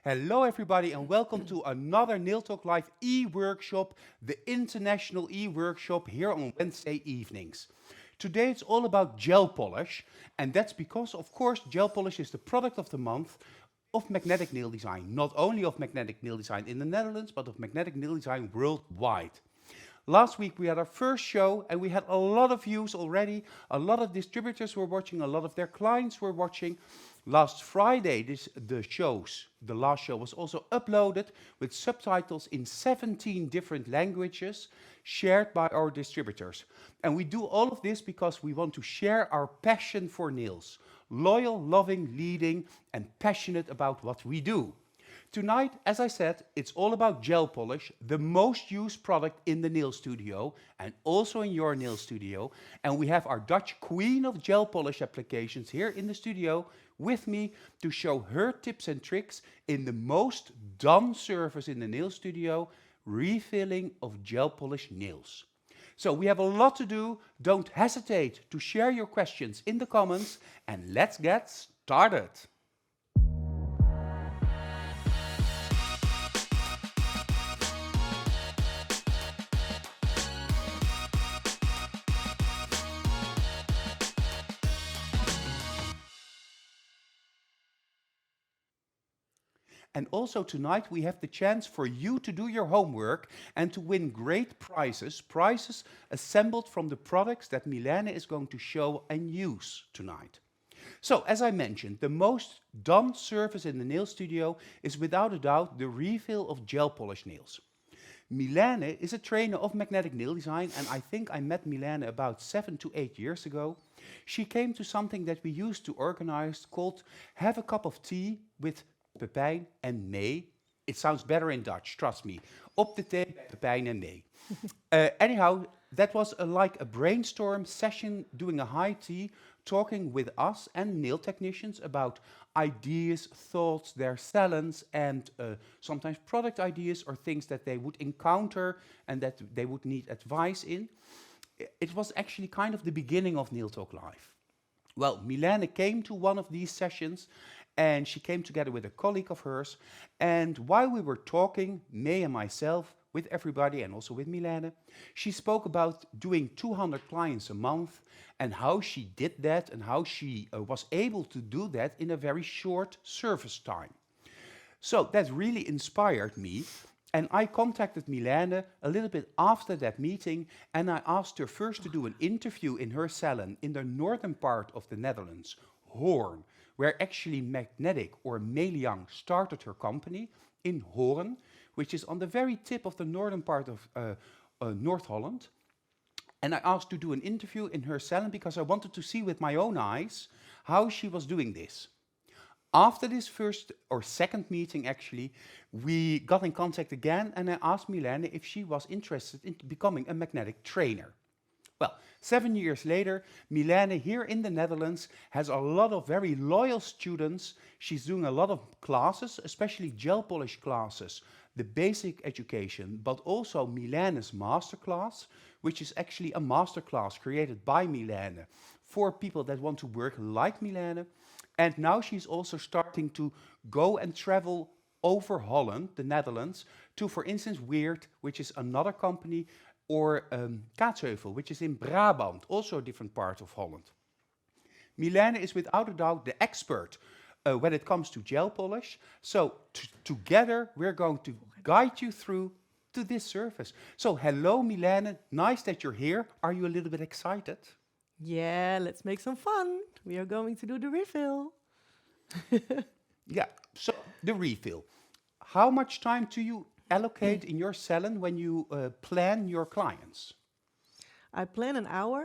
Hello, everybody, and welcome to another Nail Talk Live e-workshop, the international e-workshop here on Wednesday evenings. Today it's all about gel polish, and that's because, of course, gel polish is the product of the month of magnetic nail design. Not only of magnetic nail design in the Netherlands, but of magnetic nail design worldwide. Last week we had our first show and we had a lot of views already. A lot of distributors were watching, a lot of their clients were watching. Last Friday, the last show was also uploaded with subtitles in 17 different languages shared by our distributors. And we do all of this because we want to share our passion for nails. Loyal, loving, leading, and passionate about what we do. Tonight, as I said, it's all about gel polish, the most used product in the nail studio and also in your nail studio. And we have our Dutch queen of gel polish applications here in the studio with me to show her tips and tricks in the most done service in the nail studio, refilling of gel polish nails. So we have a lot to do. Don't hesitate to share your questions in the comments and let's get started. And also tonight we have the chance for you to do your homework and to win great prizes, prizes assembled from the products that Mylene is going to show and use tonight. So, as I mentioned, the most done service in the nail studio is without a doubt the refill of gel polish nails. Mylene is a trainer of magnetic nail design, and I think I met Mylene about 7 to 8 years ago. She came to something that we used to organize called Have a Cup of Tea with Pepijn en May. It sounds better in Dutch, trust me. Op de thee bij Pepijn en May. Anyhow, that was like a brainstorm session doing a high tea, talking with us and nail technicians about ideas, thoughts, their talents, and sometimes product ideas or things that they would encounter and that they would need advice in. It was actually kind of the beginning of Nail Talk Live. Well, Mylene came to one of these sessions and she came together with a colleague of hers. And while we were talking, May and myself, with everybody and also with Mylene, she spoke about doing 200 clients a month and how she did that and how she was able to do that in a very short service time. So that really inspired me. And I contacted Mylene a little bit after that meeting and I asked her first to do an interview in her salon in the northern part of the Netherlands, Hoorn, where actually Magnetic or Meliang started her company in Hoorn, which is on the very tip of the northern part of North Holland. And I asked to do an interview in her salon because I wanted to see with my own eyes how she was doing this. After this first or second meeting, actually, we got in contact again and I asked Mylene if she was interested in becoming a magnetic trainer. Well, 7 years later, Mylene here in the Netherlands has a lot of very loyal students. She's doing a lot of classes, especially gel polish classes, the basic education, but also Mylene's masterclass, which is actually a masterclass created by Mylene for people that want to work like Mylene. And now she's also starting to go and travel over Holland, the Netherlands, to, for instance, Weird, which is another company, or Kaatsheuvel, which is in Brabant, also a different part of Holland. Mylene is without a doubt the expert when it comes to gel polish. So together we're going to guide you through to this service. So hello Mylene, nice that you're here. Are you a little bit excited? Yeah, let's make some fun. We are going to do the refill. Yeah, so the refill. How much time do you allocate in your salon when you plan your clients? I plan an hour,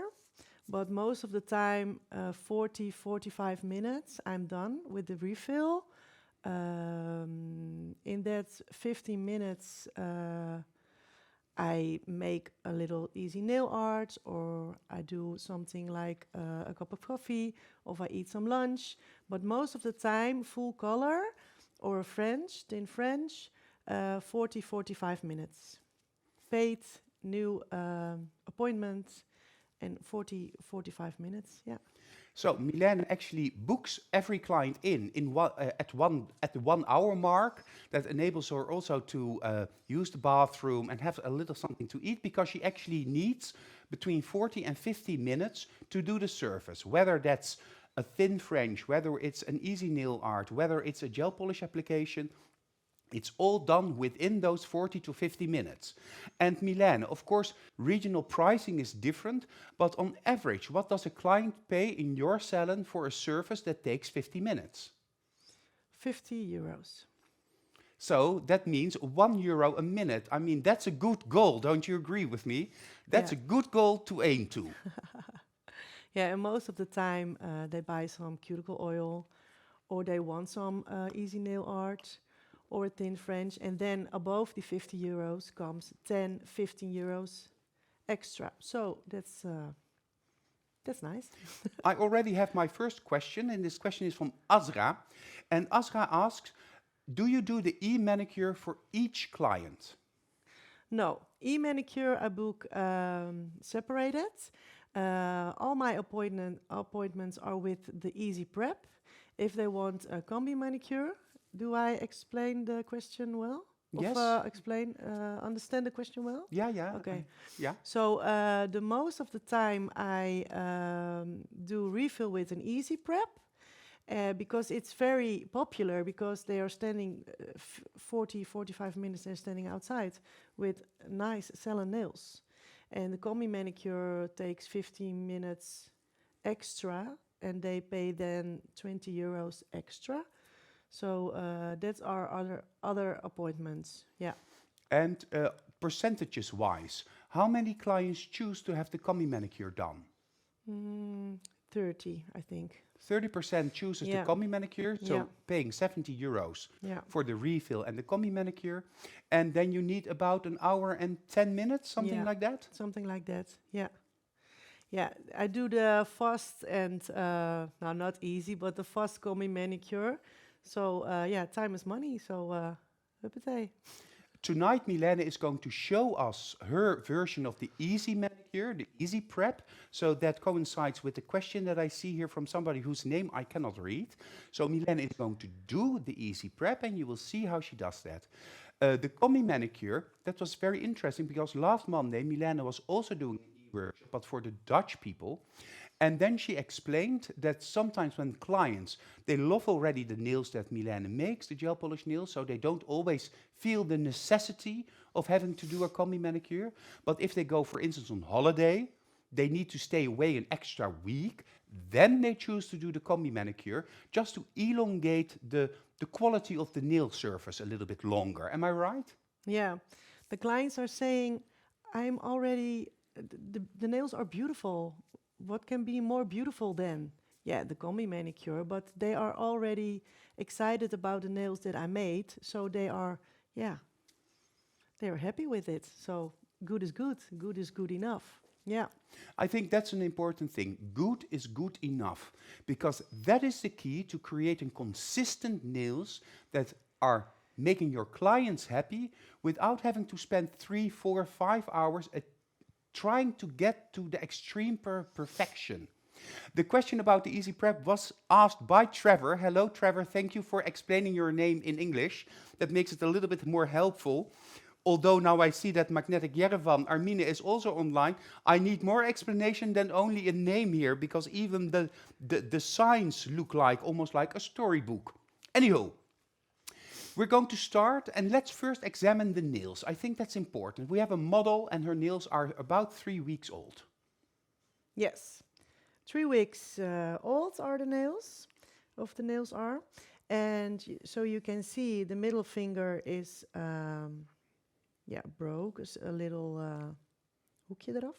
but most of the time, 45 minutes, I'm done with the refill. In that 15 minutes, I make a little easy nail art, or I do something like a cup of coffee, or I eat some lunch. But most of the time, full color, or French, thin French, 45 minutes. Fade, new appointment, and 45 minutes, yeah. So Mylene actually books every client at the 1 hour mark. That enables her also to use the bathroom and have a little something to eat, because she actually needs between 40 and 50 minutes to do the service. Whether that's a thin French, whether it's an easy nail art, whether it's a gel polish application, it's all done within those 40 to 50 minutes. And Mylene, of course, regional pricing is different, but on average, what does a client pay in your salon for a service that takes 50 minutes? 50 euros. So that means €1 a minute. I mean, that's a good goal, don't you agree with me? That's Yeah. a good goal to aim to. Yeah, and most of the time they buy some cuticle oil, or they want some easy nail art or a thin French, and then above the 50 euros comes 10, 15 euros extra. So that's nice. I already have my first question, and this question is from Azra. And Azra asks, do you do the e-manicure for each client? No, e-manicure I book separated. All my appointments are with the easy prep. If they want a combi manicure, do I explain the question well? Yes. Understand the question well? Yeah. Okay. Yeah. So the most of the time I do refill with an easy prep. Because it's very popular, because they are standing 40, 45 minutes, they're standing outside with nice salon nails. And the combi manicure takes 15 minutes extra, and they pay then 20 euros extra. So that's our other appointments, yeah. And percentages-wise, how many clients choose to have the combi manicure done? 30, I think. 30% chooses Yeah. the combi manicure, so Yeah. paying 70 euros Yeah. for the refill and the combi manicure. And then you need about an hour and 10 minutes, something Yeah. like that? Something like that, yeah. Yeah, I do the fast and, now not easy, but the fast combi manicure. So, yeah, time is money, so, huppatee. Tonight, Mylene is going to show us her version of the easy manicure, the easy prep. So that coincides with the question that I see here from somebody whose name I cannot read. So Mylene is going to do the easy prep, and you will see how she does that. The combi manicure, that was very interesting, because last Monday, Mylene was also doing an e-workshop, but for the Dutch people. And then she explained that sometimes when clients, they love already the nails that Mylene makes, the gel polish nails, so they don't always feel the necessity of having to do a combi manicure. But if they go, for instance, on holiday, they need to stay away an extra week, then they choose to do the combi manicure, just to elongate the quality of the nail surface a little bit longer. Am I right? Yeah, the clients are saying, I'm already, the nails are beautiful. What can be more beautiful than, yeah, the combi manicure, but they are already excited about the nails that I made, so they are, yeah, they are happy with it. So good is good enough. Yeah. I think that's an important thing. Good is good enough, because that is the key to creating consistent nails that are making your clients happy without having to spend 3, 4, 5 hours trying to get to the extreme perfection. The question about the easy prep was asked by Trevor. Hello, Trevor. Thank you for explaining your name in English. That makes it a little bit more helpful. Although now I see that Magnetic Yerevan, Armine, is also online, I need more explanation than only a name here, because even the signs look like almost like a storybook. Anyhow, we're going to start, and let's first examine the nails. I think that's important. We have a model, and her nails are about 3 weeks old. Yes. 3 weeks old are the nails, are. And so you can see the middle finger is, broke, is a little hoekje eraf.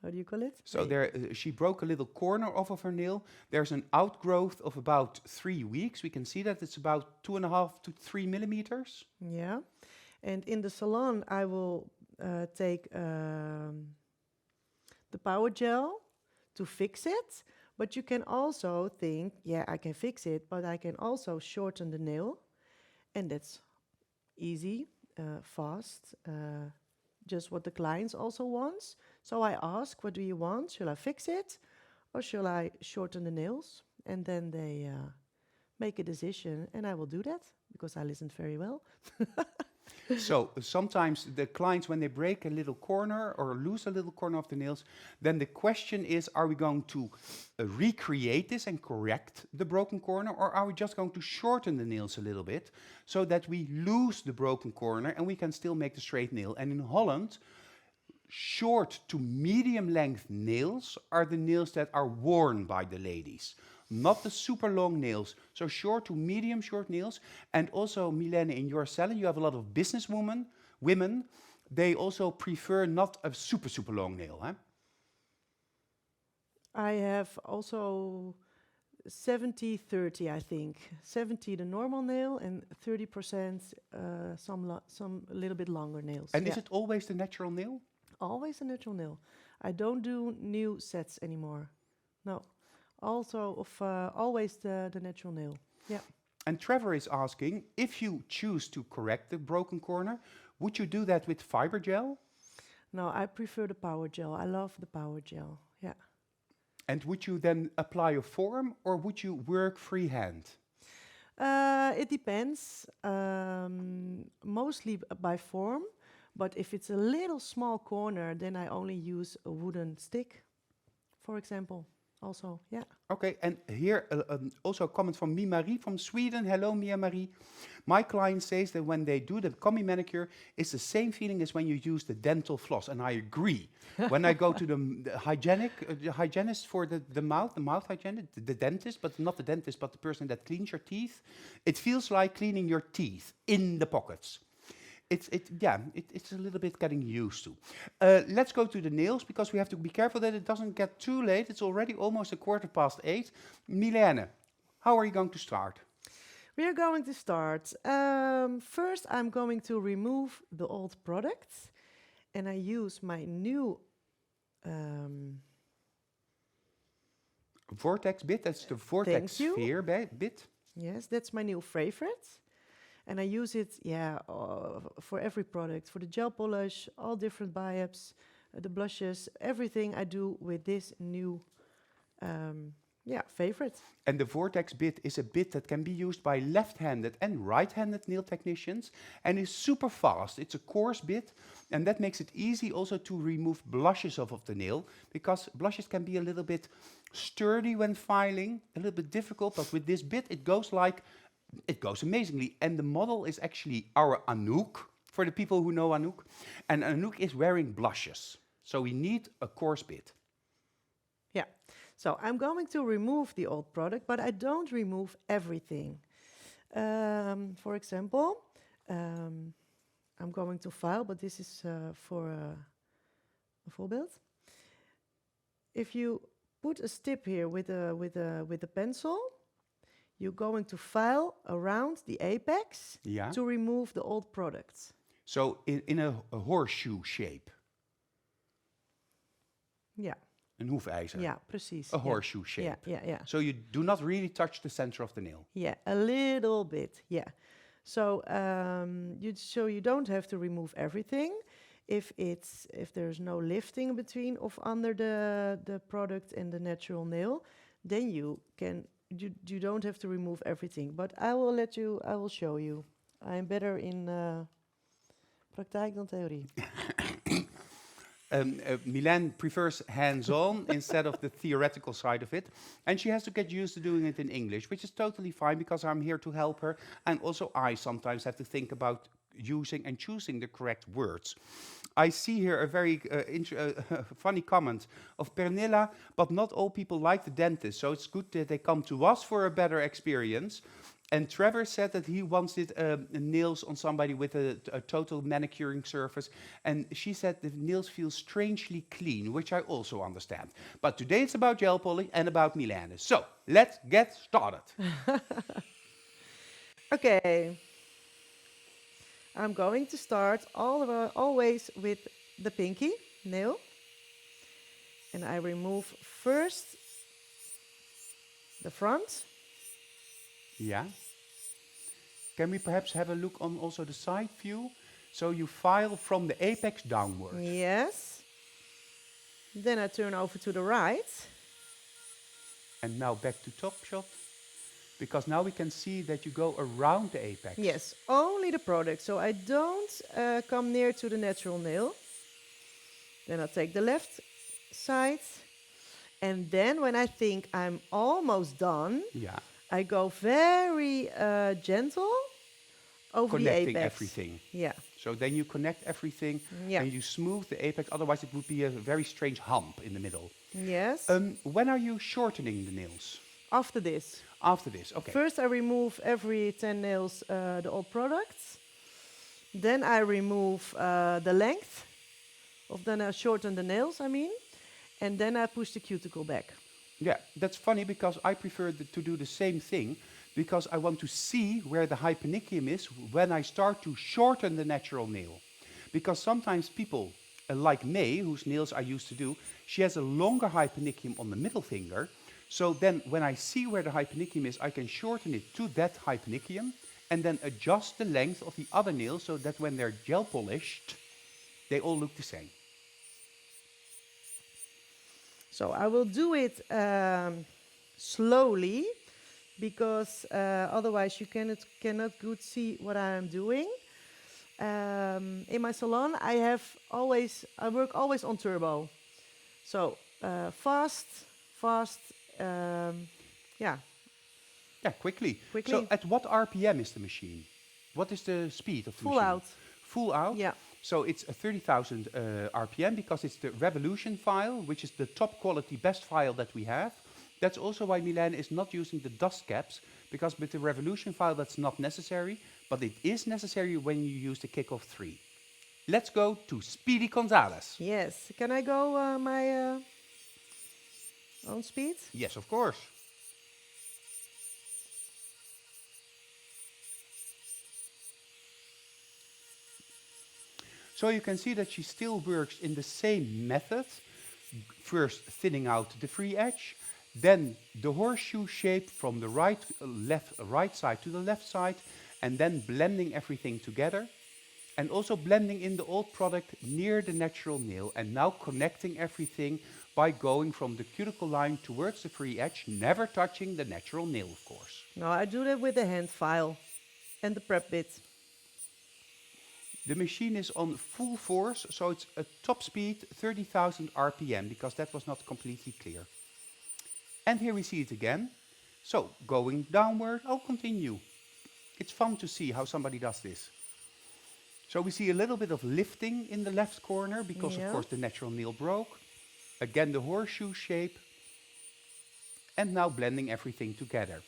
How do you call it? So she broke a little corner off of her nail. There's an outgrowth of about 3 weeks. We can see that it's about 2.5 to 3 millimeters. Yeah. And in the salon, I will take the power gel to fix it. But you can also think, yeah, I can fix it, but I can also shorten the nail. And that's easy, fast, just what the clients also wants. So I ask, what do you want? Shall I fix it? or shall I shorten the nails? And then they make a decision, and I will do that because I listened very well. So sometimes the clients, when they break a little corner or lose a little corner of the nails, then the question is, are we going to recreate this and correct the broken corner, or are we just going to shorten the nails a little bit so that we lose the broken corner and we can still make the straight nail? And in Holland, short to medium length nails are the nails that are worn by the ladies, not the super long nails. So short to medium short nails. And also, Mylene, in your salon, you have a lot of women. They also prefer not a super, super long nail, huh? I have also 70-30, I think. 70 the normal nail and 30% some a little bit longer nails. And is it always the natural nail? Always a natural nail. I don't do new sets anymore. No. Also always the natural nail. Yeah. And Trevor is asking, if you choose to correct the broken corner, would you do that with fiber gel? No, I prefer the power gel. I love the power gel. Yeah. And would you then apply a form, or would you work freehand? It depends. Mostly by form. But if it's a little small corner, then I only use a wooden stick, for example. Also, yeah. Okay, and here also a comment from Marie from Sweden. Hello, Marie. My client says that when they do the combi manicure, it's the same feeling as when you use the dental floss, and I agree. When I go to the hygienist for the mouth hygienist, the dentist, but not the dentist, but the person that cleans your teeth, it feels like cleaning your teeth in the pockets. It's a little bit getting used to. Let's go to the nails, because we have to be careful that it doesn't get too late. It's already almost 8:15. Mylene, how are you going to start? We are going to start. First, I'm going to remove the old products, and I use my new Vortex bit. That's the Vortex sphere bit. Yes, that's my new favorite. And I use it, for every product, for the gel polish, all different buy-ups, the blushes, everything I do with this new, favorite. And the Vortex bit is a bit that can be used by left-handed and right-handed nail technicians, and is super fast. It's a coarse bit, and that makes it easy also to remove blushes off of the nail, because blushes can be a little bit sturdy when filing, a little bit difficult, but with this bit it goes amazingly. And the model is actually our Anouk, for the people who know Anouk. And Anouk is wearing blushes. So we need a coarse bit. Yeah. So I'm going to remove the old product, but I don't remove everything. For example, I'm going to file, but this is for a voorbeeld. If you put a stip here with a pencil, you're going to file around the apex to remove the old products. So in a horseshoe shape. Yeah. Een hoefijzer. Yeah, precies. A horseshoe shape. Yeah. So you do not really touch the center of the nail. Yeah, a little bit. Yeah. So you don't have to remove everything. If there's no lifting between of under the product and the natural nail, then you don't have to remove everything. But I will show you. I'm better in praktijk dan theorie. Mylene prefers hands-on instead of the theoretical side of it. And she has to get used to doing it in English, which is totally fine, because I'm here to help her. And also I sometimes have to think about using and choosing the correct words. I see here a very funny comment of Pernilla, but not all people like the dentist, so it's good that they come to us for a better experience. And Trevor said that he once did nails on somebody with a total manicuring surface, and she said the nails feel strangely clean, which I also understand. But today it's about gel polish and about Mylene. So, let's get started. Okay. I'm going to start always with the pinky nail. And I remove first the front. Yeah. Can we perhaps have a look on also the side view? So you file from the apex downwards. Yes. Then I turn over to the right. And now back to top shot, because now we can see that you go around the apex. Yes, only the product. So I don't come near to the natural nail. Then I'll take the left side. And then when I think I'm almost done, Yeah, I go very gentle over the connecting apex. everything. Yeah. So then you connect everything Yeah. and you smooth the apex, otherwise it would be a very strange hump in the middle. Yes. When are you shortening the nails? After this. After this, okay. First I remove every 10 nails, the old products. Then I remove the length, then I shorten the nails, I mean. And then I push the cuticle back. Yeah, that's funny because I prefer to do the same thing because I want to see where the hypernicum is when I start to shorten the natural nail. Because sometimes people, like May, whose nails I used to do, she has a longer hypernicum on the middle finger. So then when I see where the hypernicum is, I can shorten it to that hypernicum and then adjust the length of the other nails so that when they're gel polished, they all look the same. So I will do it slowly because otherwise you cannot good see what I am doing. In my salon, I work always on turbo. So fast, yeah. Yeah, quickly. Quickly. So at what RPM is the machine? What is the speed of the Full machine? out. Full out? Yeah. So it's a 30,000 RPM because it's the Revolution file, which is the top quality, best file that we have. That's also why Mylene is not using the dust caps, because with the Revolution file that's not necessary, but it is necessary when you use the Kickoff 3. Let's go to Speedy Gonzalez. Yes. Can I go my own speed? Yes, of course. So you can see that she still works in the same method. First thinning out the free edge, then the horseshoe shape from the right side to the left side, and then blending everything together. And also blending in the old product near the natural nail, and now connecting everything by going from the cuticle line towards the free edge, never touching the natural nail, of course. No, I do that with the hand file and the prep bit. The machine is on full force, so it's a top speed 30,000 RPM, because that was not completely clear. And here we see it again. So going downward, I'll continue. It's fun to see how somebody does this. So we see a little bit of lifting in the left corner, because of course the natural nail broke. Again the horseshoe shape. And now blending everything together.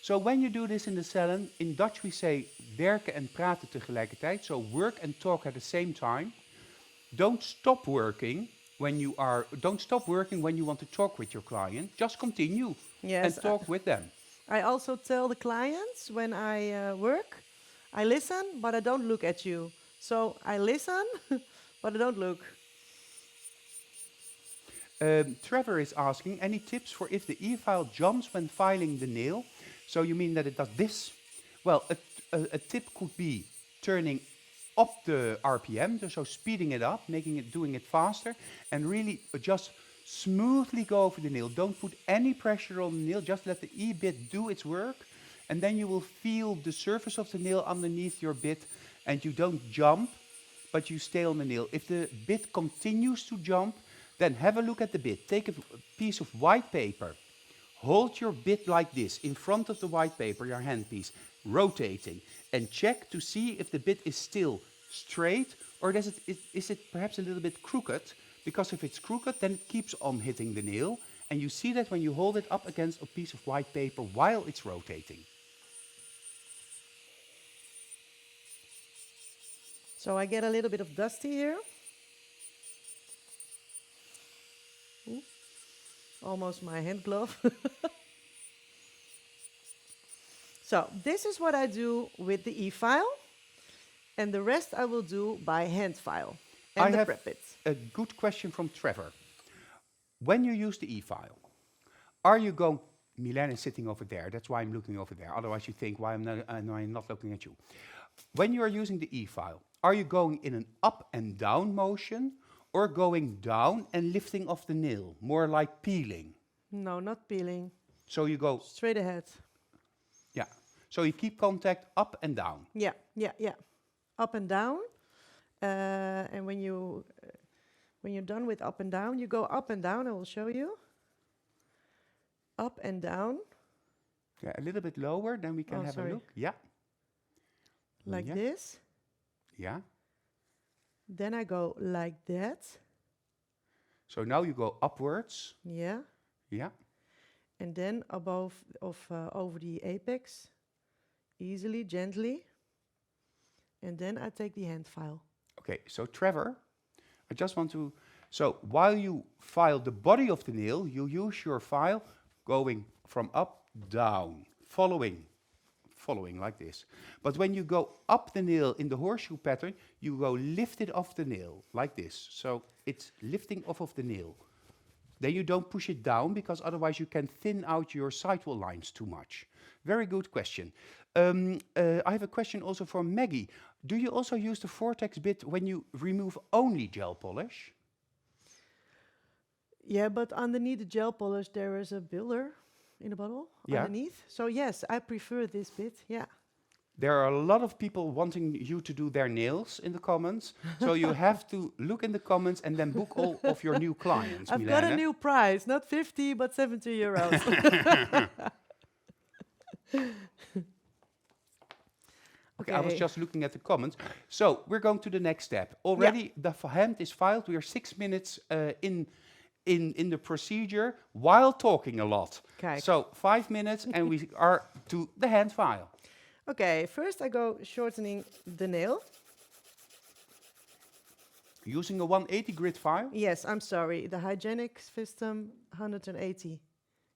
So when you do this in the salon, in Dutch we say werken en praten tegelijkertijd. So work and talk at the same time. Don't stop working when you want to talk with your client. Just continue and talk with them. I also tell the clients when I work, I listen, but I don't look at you. So I listen, but I don't look. Trevor is asking, any tips for if the e-file jumps when filing the nail? So you mean that it does this? Well, a tip could be turning up the RPM, so speeding it up, doing it faster, and really just smoothly go over the nail. Don't put any pressure on the nail, just let the e-bit do its work, and then you will feel the surface of the nail underneath your bit, and you don't jump, but you stay on the nail. If the bit continues to jump, then have a look at the bit. Take a piece of white paper. Hold your bit like this, in front of the white paper, your handpiece, rotating, and check to see if the bit is still straight, or is it perhaps a little bit crooked? Because if it's crooked, then it keeps on hitting the nail, and you see that when you hold it up against a piece of white paper while it's rotating. So I get a little bit of dusty here. Ooh, almost my hand glove. So this is what I do with the e-file, and the rest I will do by hand file and the prep bit. A good question from Trevor. When you use the e-file, are you going... Mylene is sitting over there, that's why I'm looking over there. Otherwise you think, why am I not looking at you? When you are using the e-file, are you going in an up and down motion, or going down and lifting off the nail, more like peeling? No, not peeling. So you go, Straight ahead. yeah. So you keep contact up and down. Yeah, yeah, yeah. Up and down. And when you're done with up and down, you go up and down. I will show you. Up and down, Yeah, a little bit lower, then we can Oh, have sorry. a look. Yeah, like Yeah. this. yeah. Then I go like that. So now you go upwards. Yeah. Yeah. And then over the apex, easily, gently. And then I take the hand file. Okay, so Trevor, I just want to, so while you file the body of the nail, you use your file going from up, down, following like this. But when you go up the nail in the horseshoe pattern, you go lift it off the nail, like this. So it's lifting off of the nail. Then you don't push it down, because otherwise you can thin out your sidewall lines too much. Very good question. I have a question also for Maggie. Do you also use the vortex bit when you remove only gel polish? Yeah, but underneath the gel polish, there is a builder in the bottle Yeah. underneath. So yes, I prefer this bit. Yeah. There are a lot of people wanting you to do their nails in the comments. So you have to look in the comments and then book all of your new clients, I've got a Mylene. new price, not 50, but 70 euros. Okay, I was just looking at the comments. So we're going to the next step. Already the hand is filed. We are 6 minutes in the procedure while talking a lot. Kijk. So 5 minutes and we are to the hand file. Okay, first I go shortening the nail. Using a 180 grit file. Yes, I'm sorry, the hygienic system 180.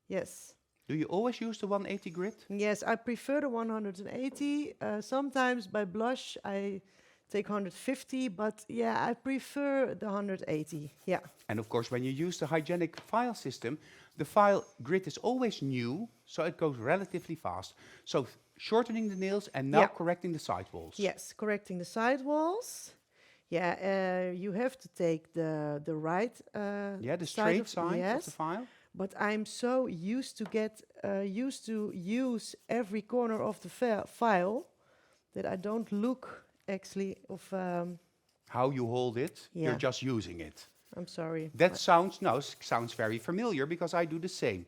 Yes. Do you always use the 180 grit? Yes, I prefer the 180. Sometimes by blush I take 150, but yeah, I prefer the 180. Yeah. And of course, when you use the hygienic file system, the file grit is always new, so it goes relatively fast. So shortening the nails and now Yeah. correcting the side walls. Yes, correcting the side walls. Yeah, you have to take the right Yeah, the side straight of, side yes, of the file. but I'm so used to use every corner of the file that I don't look actually of. How you hold it, Yeah. you're just using it. I'm sorry. That sounds very familiar, because I do the same.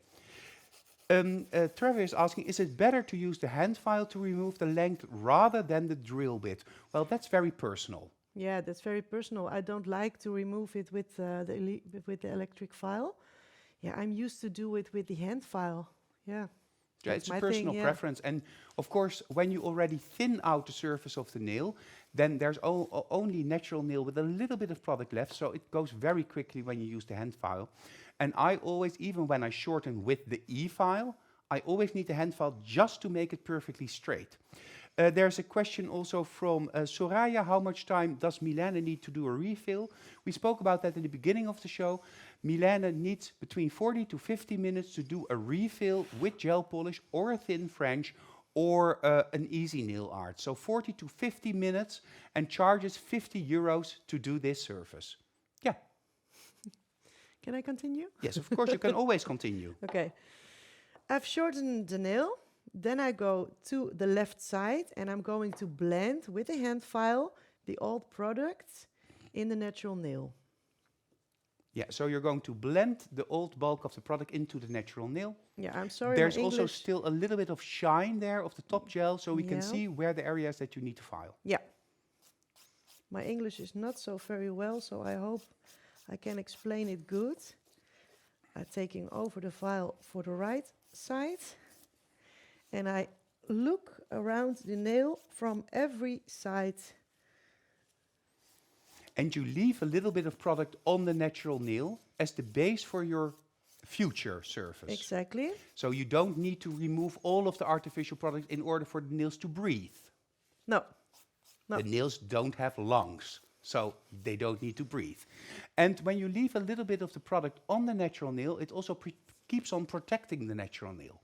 Trevor is asking, is it better to use the hand file to remove the length rather than the drill bit? Well, that's very personal. Yeah, that's very personal. I don't like to remove it with with the electric file. Yeah, I'm used to do it with the hand file. Yeah. Yeah, That's it's a my personal thing, yeah. preference. And of course, when you already thin out the surface of the nail, then there's only natural nail with a little bit of product left. So it goes very quickly when you use the hand file. And I always, even when I shorten with the E-file, I always need the hand file just to make it perfectly straight. There's a question also from Soraya. How much time does Mylene need to do a refill? We spoke about that in the beginning of the show. Mylene needs between 40 to 50 minutes to do a refill with gel polish or a thin French or an easy nail art. So 40 to 50 minutes, and charges 50 euros to do this service. Yeah. Can I continue? Yes, of course, you can always continue. Okay. I've shortened the nail. Then I go to the left side and I'm going to blend with the hand file the old product in the natural nail. Yeah, so you're going to blend the old bulk of the product into the natural nail. Yeah, I'm sorry. There's my also English. still a little bit of shine there of the top gel, so we can Yeah. see where the areas that you need to file. Yeah. My English is not so very well, so I hope I can explain it good. I'm taking over the file for the right side. And I look around the nail from every side. And you leave a little bit of product on the natural nail as the base for your future surface. Exactly. So you don't need to remove all of the artificial product in order for the nails to breathe. No. No. The nails don't have lungs, so they don't need to breathe. And when you leave a little bit of the product on the natural nail, it also keeps on protecting the natural nail.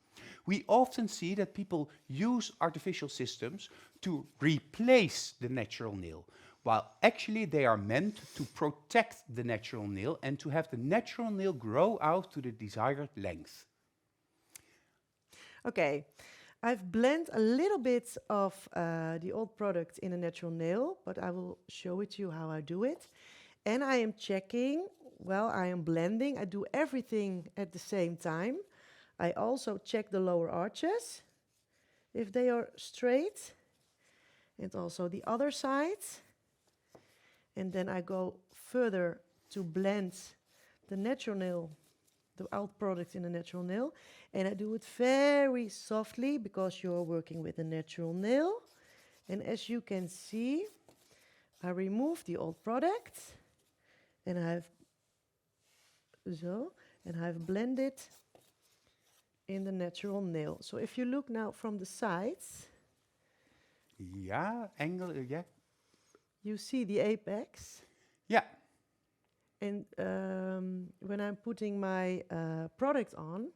We often see that people use artificial systems to replace the natural nail, while actually they are meant to protect the natural nail and to have the natural nail grow out to the desired length. Okay, I've blended a little bit of the old product in a natural nail, but I will show it to you how I do it. And I am checking, well, I am blending. I do everything at the same time. I also check the lower arches, if they are straight, and also the other side. And then I go further to blend the natural nail, the old product in a natural nail. And I do it very softly because you're working with a natural nail. And as you can see, I remove the old product and I've blended in the natural nail. So if you look now from the sides, Yeah, angle, yeah. you see the apex. Yeah, And when I'm putting my product on,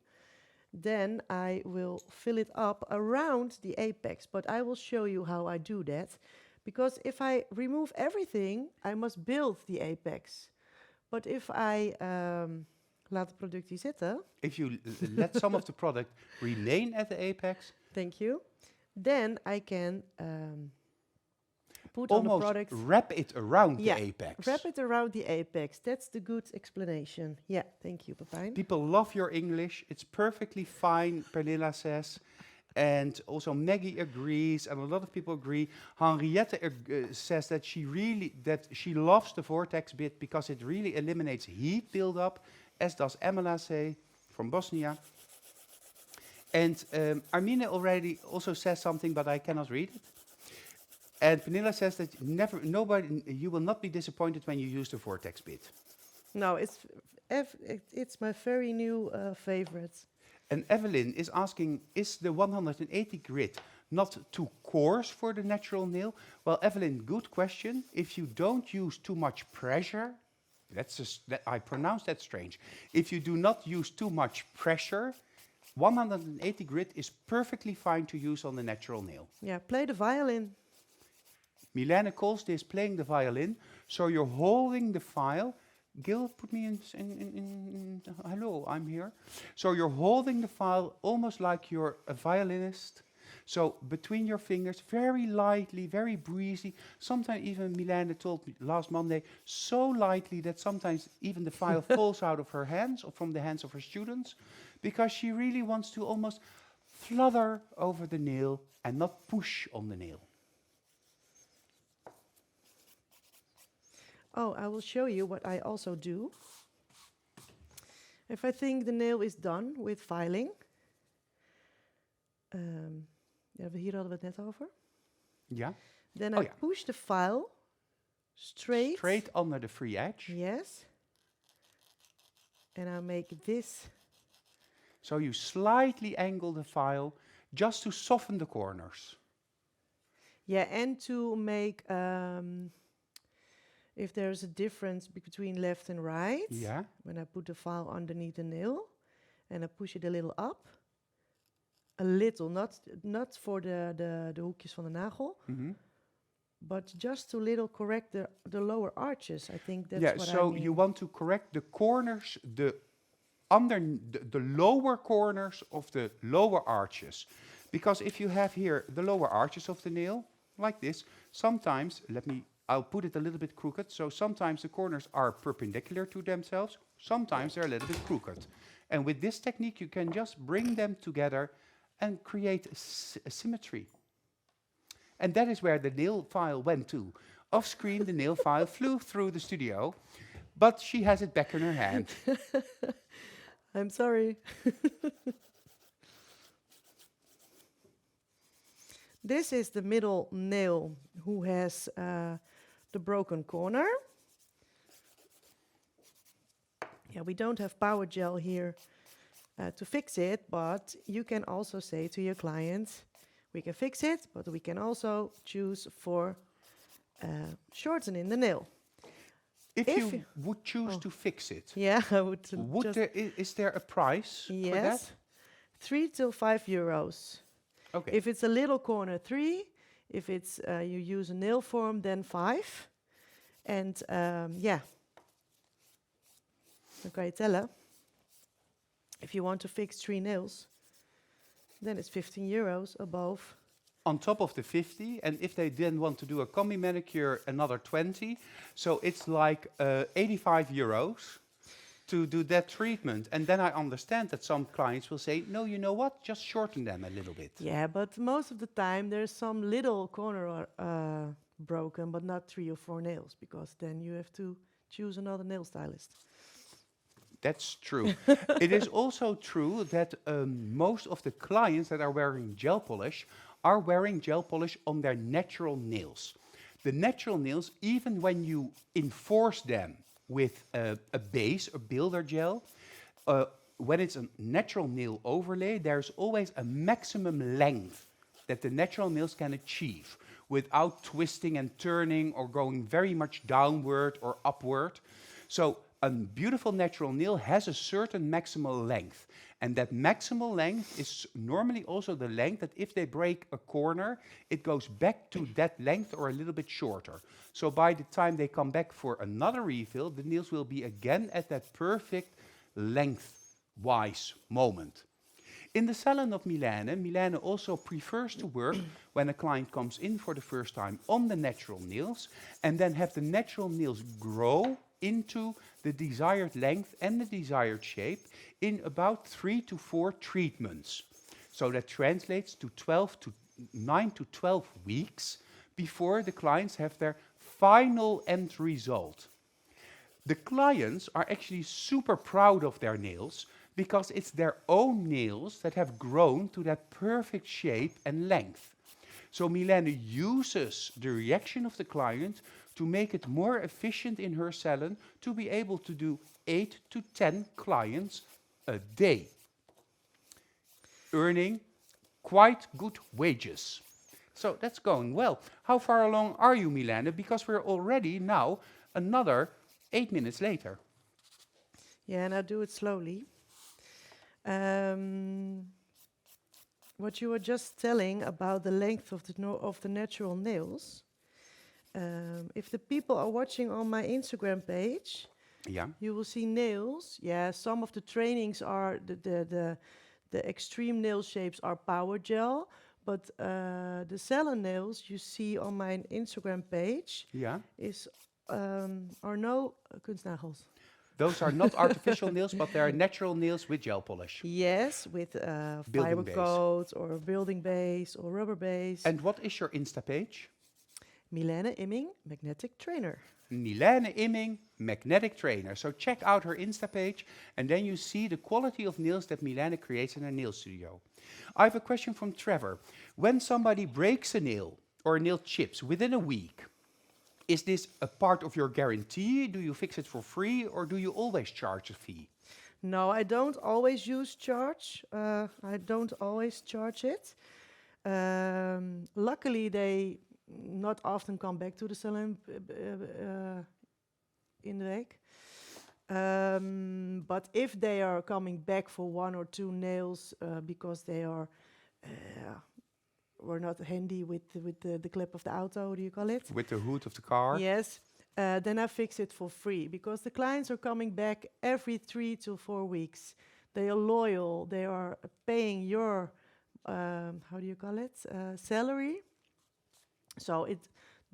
then I will fill it up around the apex. But I will show you how I do that. Because if I remove everything, I must build the apex. But if I laat het product hier zitten, if you let some of the product remain at the apex, thank you, then I can put on the almost product. wrap it around Yeah, the apex. Wrap it around the apex. That's the good explanation. Yeah, thank you, Pepijn. People love your English. It's perfectly fine, Pernilla says. And also Maggie agrees, and a lot of people agree. Henriette says that she loves the vortex bit because it really eliminates heat buildup, as does Emila say from Bosnia. And Armine already also says something, but I cannot read it. And Pernilla says that you will not be disappointed when you use the vortex bit. No, it's my very new favorite. And Evelyn is asking, is the 180 grit not too coarse for the natural nail? Well, Evelyn, good question. If you don't use too much pressure, I pronounce that strange. If you do not use too much pressure, 180 grit is perfectly fine to use on the natural nail. Yeah, play the violin. Mylene calls this playing the violin. So you're holding the file. Gil, put me in hello, I'm here. So you're holding the file almost like you're a violinist. So between your fingers, very lightly, very breezy. Sometimes even Mylene told me last Monday, so lightly that sometimes even the file falls out of her hands or from the hands of her students, because she really wants to almost flutter over the nail and not push on the nail. Oh, I will show you what I also do. If I think the nail is done with filing. Hier hadden we het net over. Yeah. Then Oh, I push the file straight. Straight under the free edge. Yes. And I make this. So you slightly angle the file just to soften the corners. Yeah, and to make, if there's a difference between left and right. Yeah. When I put the file underneath the nail and I push it a little up. A little, not for the hoekjes van de nagel. Mm-hmm. But just to little correct the lower arches. I think that's what I so mean. you want to correct the corners, the lower corners of the lower arches. Because if you have here the lower arches of the nail, like this, sometimes, I'll put it a little bit crooked, so sometimes the corners are perpendicular to themselves, sometimes they're a little bit crooked. And with this technique, you can just bring them together and create a symmetry. And that is where the nail file went to. Off screen, the nail file flew through the studio, but she has it back in her hand. I'm sorry. This is the middle nail who has the broken corner. Yeah, we don't have power gel here to fix it, but you can also say to your client, we can fix it, but we can also choose for shortening the nail. If you would choose to fix it, yeah, I would. Is there a price for that? Yes, 3 to 5 euros. Okay. If it's a little corner, 3. If it's you use a nail form, then 5. And yeah, dan kan je tellen. If you want to fix 3 nails, then it's 15 euros above. On top of the 50, and if they then want to do a combi manicure, another 20. So it's like 85 euros to do that treatment. And then I understand that some clients will say, no, you know what, just shorten them a little bit. Yeah, but most of the time there's some little corner broken, but not 3 or 4 nails, because then you have to choose another nail stylist. That's true. It is also true that most of the clients that are wearing gel polish are wearing gel polish on their natural nails. The natural nails, even when you enforce them with a base, a builder gel, when it's a natural nail overlay, there's always a maximum length that the natural nails can achieve without twisting and turning or going very much downward or upward. So a beautiful natural nail has a certain maximal length. And that maximal length is normally also the length that if they break a corner, it goes back to that length or a little bit shorter. So by the time they come back for another refill, the nails will be again at that perfect length-wise moment. In the salon of Mylene, Mylene also prefers to work when a client comes in for the first time on the natural nails and then have the natural nails grow into the desired length and the desired shape in about 3 to 4 treatments. So that translates to 9 to 12 weeks before the clients have their final end result. The clients are actually super proud of their nails because it's their own nails that have grown to that perfect shape and length. So Mylene uses the reaction of the client to make it more efficient in her salon to be able to do 8 to 10 clients a day, earning quite good wages. So that's going well. How far along are you, Mylene? Because we're already now another 8 minutes later. Yeah, and I do it slowly. What you were just telling about the length of the natural nails. If the people are watching on my Instagram page, Yeah. you will see nails. Yeah, some of the trainings are the extreme nail shapes are power gel, but the salon nails you see on my Instagram page Yeah. are no kunstnagels. Those are not artificial nails, but they are natural nails with gel polish. Yes, with Building fiber base. coat or building base or rubber base. And what is your Insta page? Mylene Imming, magnetic trainer. Mylene Imming, magnetic trainer. So check out her Insta page and then you see the quality of nails that Mylene creates in her nail studio. I have a question from Trevor. When somebody breaks a nail or a nail chips within a week, is this a part of your guarantee? Do you fix it for free or do you always charge a fee? No, I don't always I don't always charge it. Luckily, they not often come back to the salon in the week. But if they are coming back for 1 or 2 nails because they were not handy with the clip of the auto, what do you call it? With the hood of the car? Yes. Then I fix it for free because the clients are coming back every 3 to 4 weeks. They are loyal. They are paying your, how do you call it, salary. So it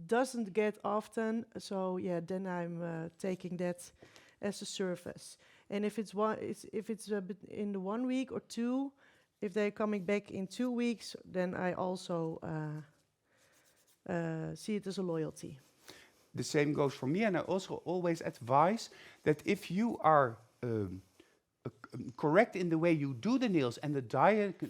doesn't get often. So yeah, then I'm taking that as a service. And if it's in the 1 week or 2, if they're coming back in 2 weeks, then I also see it as a loyalty. The same goes for me, and I also always advise that if you are correct in the way you do the nails and the diet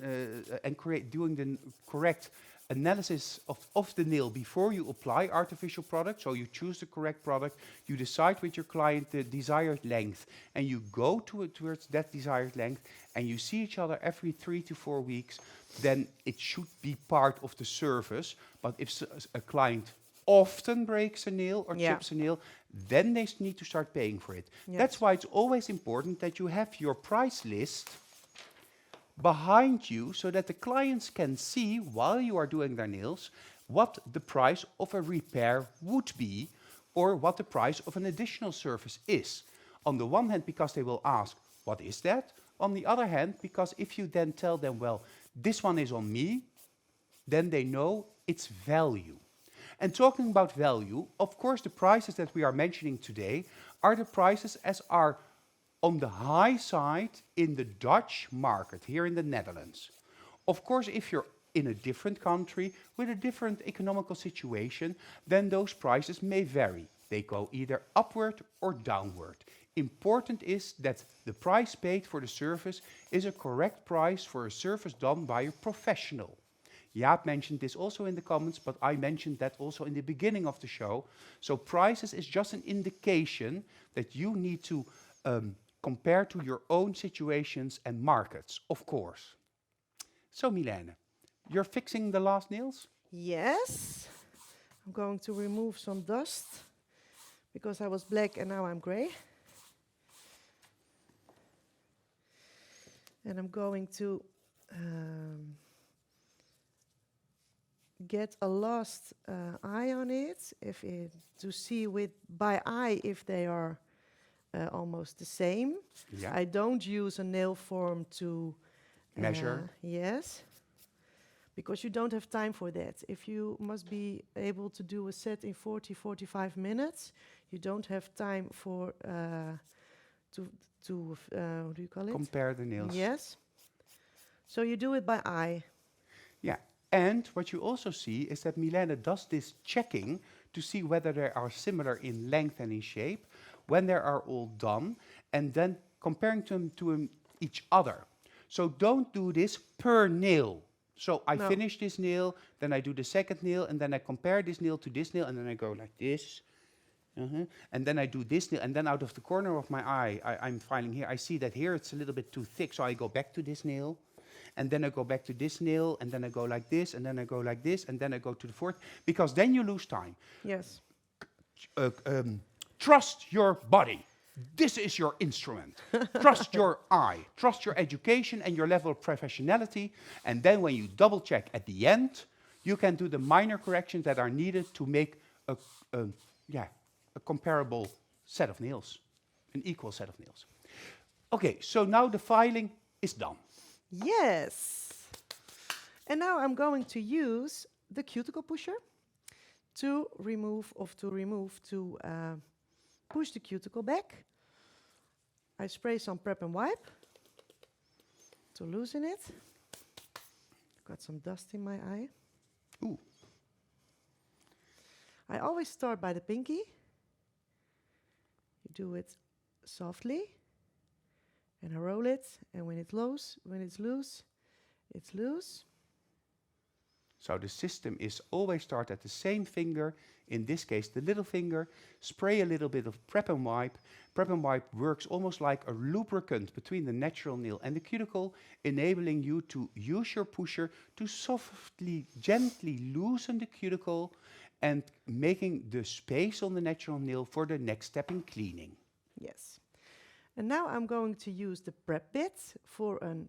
and doing the correct analysis of the nail before you apply artificial products, so you choose the correct product, you decide with your client the desired length, and you go towards that desired length, and you see each other every 3 to 4 weeks, then it should be part of the service. But if a client often breaks a nail or chips a nail, then they need to start paying for it. Yes. That's why it's always important that you have your price list behind you so that the clients can see while you are doing their nails what the price of a repair would be or what the price of an additional service is. On the one hand, because they will ask, what is that? On the other hand, because if you then tell them, well, this one is on me, then they know its value. And talking about value, of course, the prices that we are mentioning today are the prices as are on the high side in the Dutch market, here in the Netherlands. Of course, if you're in a different country with a different economical situation, then those prices may vary. They go either upward or downward. Important is that the price paid for the service is a correct price for a service done by a professional. Jaap mentioned this also in the comments, but I mentioned that also in the beginning of the show. So prices is just an indication that you need to compare to your own situations and markets, of course. So Mylene, you're fixing the last nails? Yes. I'm going to remove some dust because I was black and now I'm gray. And I'm going to get a last eye on it, to see by eye if they are almost the same. Yeah. I don't use a nail form to Measure. Yes, because you don't have time for that. If you must be able to do a set in 45 minutes, you don't have time for what do you call it? Compare the nails. Yes. So you do it by eye. Yeah. And what you also see is that Mylene does this checking to see whether they are similar in length and in shape, when they are all done, and then comparing them to each other. So don't do this per nail. So I finish this nail, then I do the second nail, and then I compare this nail to this nail, and then I go like this. And then I do this nail, and then out of the corner of my eye, I'm filing here, I see that here it's a little bit too thick, so I go back to this nail, and then I go back to this nail, and then I go like this, and then I go like this, and then I go to the fourth, because then you lose time. Yes. Trust your body. This is your instrument. Trust your eye. Trust your education and your level of professionality. And then when you double check at the end, you can do the minor corrections that are needed to make a comparable set of nails, an equal set of nails. Okay, so now the filing is done. Yes. And now I'm going to use the cuticle pusher to push the cuticle back. I spray some prep and wipe to loosen it. Got some dust in my eye. Ooh. I always start by the pinky. You do it softly, and I roll it. And when it's loose, it's loose. So the system is always start at the same finger, in this case the little finger, spray a little bit of prep and wipe. Prep and wipe works almost like a lubricant between the natural nail and the cuticle, enabling you to use your pusher to softly, gently loosen the cuticle and making the space on the natural nail for the next step in cleaning. Yes. And now I'm going to use the prep bit. For an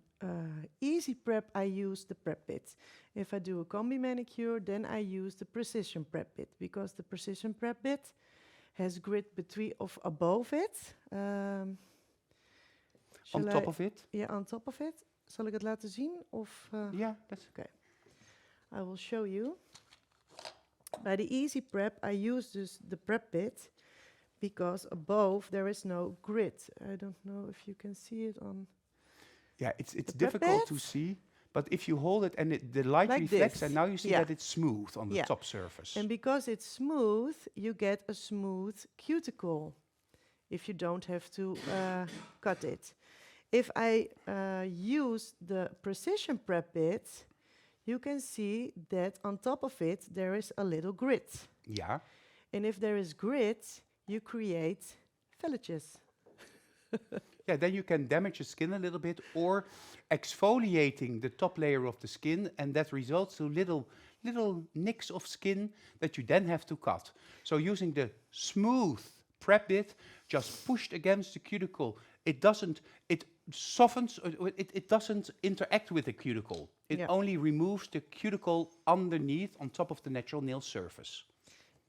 easy prep, I use the prep bit. If I do a combi manicure, then I use the precision prep bit, because the precision prep bit has grit above it. On top of it? Yeah, on top of it. Zal ik het laten zien? Of, Yeah, that's okay. I will show you. By the easy prep, I use the prep bit, because above there is no grit. I don't know if you can see it on. Yeah, it's the difficult prep to see, but if you hold it and the light like reflects, this. and now you see Yeah. that it's smooth on the Yeah. top surface. And because it's smooth, you get a smooth cuticle if you don't have to cut it. If I use the precision prep bit, you can see that on top of it there is a little grit. Yeah. And if there is grit, you create velletjes. Yeah, then you can damage the skin a little bit, or exfoliating the top layer of the skin, and that results to little nicks of skin that you then have to cut. So using the smooth prep bit, just pushed against the cuticle, it softens, it doesn't interact with the cuticle. It only removes the cuticle underneath on top of the natural nail surface.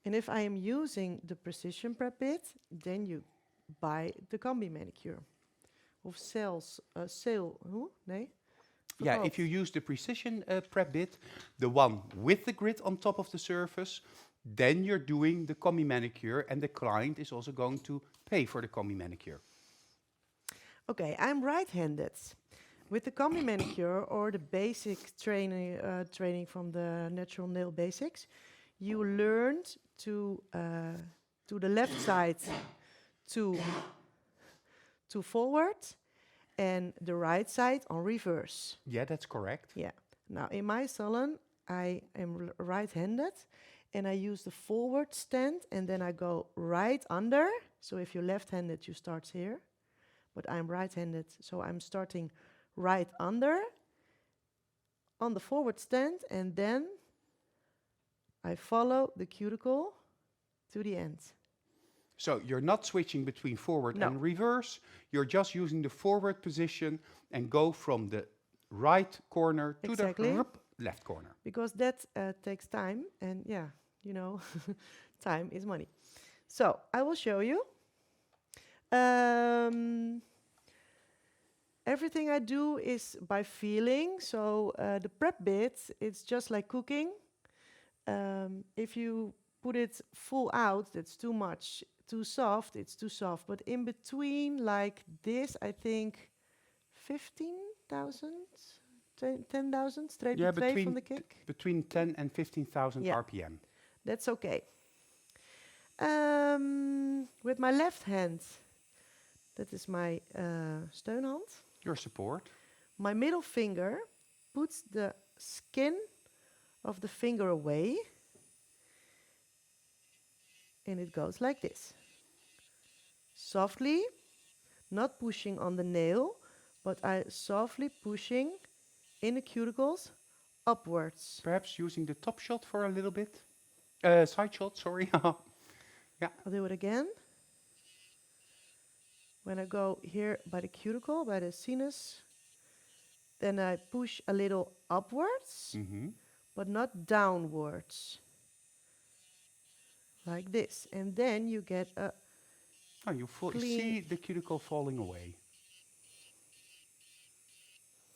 And if I am using the precision prep bit, then you buy the combi manicure. Of sales, sale, nee? Yeah, if you use the precision prep bit, the one with the grid on top of the surface, then you're doing the combi manicure and the client is also going to pay for the combi manicure. Okay, I'm right-handed. With the combi manicure or the basic training from the natural nail basics, you learned to the left side to forward and the right side on reverse. Yeah, that's correct. Yeah. Now in my salon, I am right-handed and I use the forward stand and then I go right under. So if you're left-handed, you start here, but I'm right-handed, so I'm starting right under on the forward stand and then I follow the cuticle to the end. So you're not switching between forward No. and reverse. You're just using the forward position and go from the right corner to Exactly. the left corner. Because that takes time and yeah, you know, time is money. So I will show you. Everything I do is by feeling. So the prep bit, it's just like cooking. If you put it full out, that's too much. Too soft, it's too soft. But in between, like this, I think 15,000, 10,000 straight Yeah, away from the kick. between 10 and 15,000 Yeah. RPM. That's okay. With my left hand, that is my steunhand. Your support. My middle finger puts the skin of the finger away. And it goes like this. Softly, not pushing on the nail, but I softly pushing in the cuticles upwards. Perhaps using the top shot for a little bit. Side shot, sorry. Yeah. I'll do it again. When I go here by the cuticle, by the sinus, then I push a little upwards, but not downwards. Like this. And then you get a Oh, you clean. see the cuticle falling away.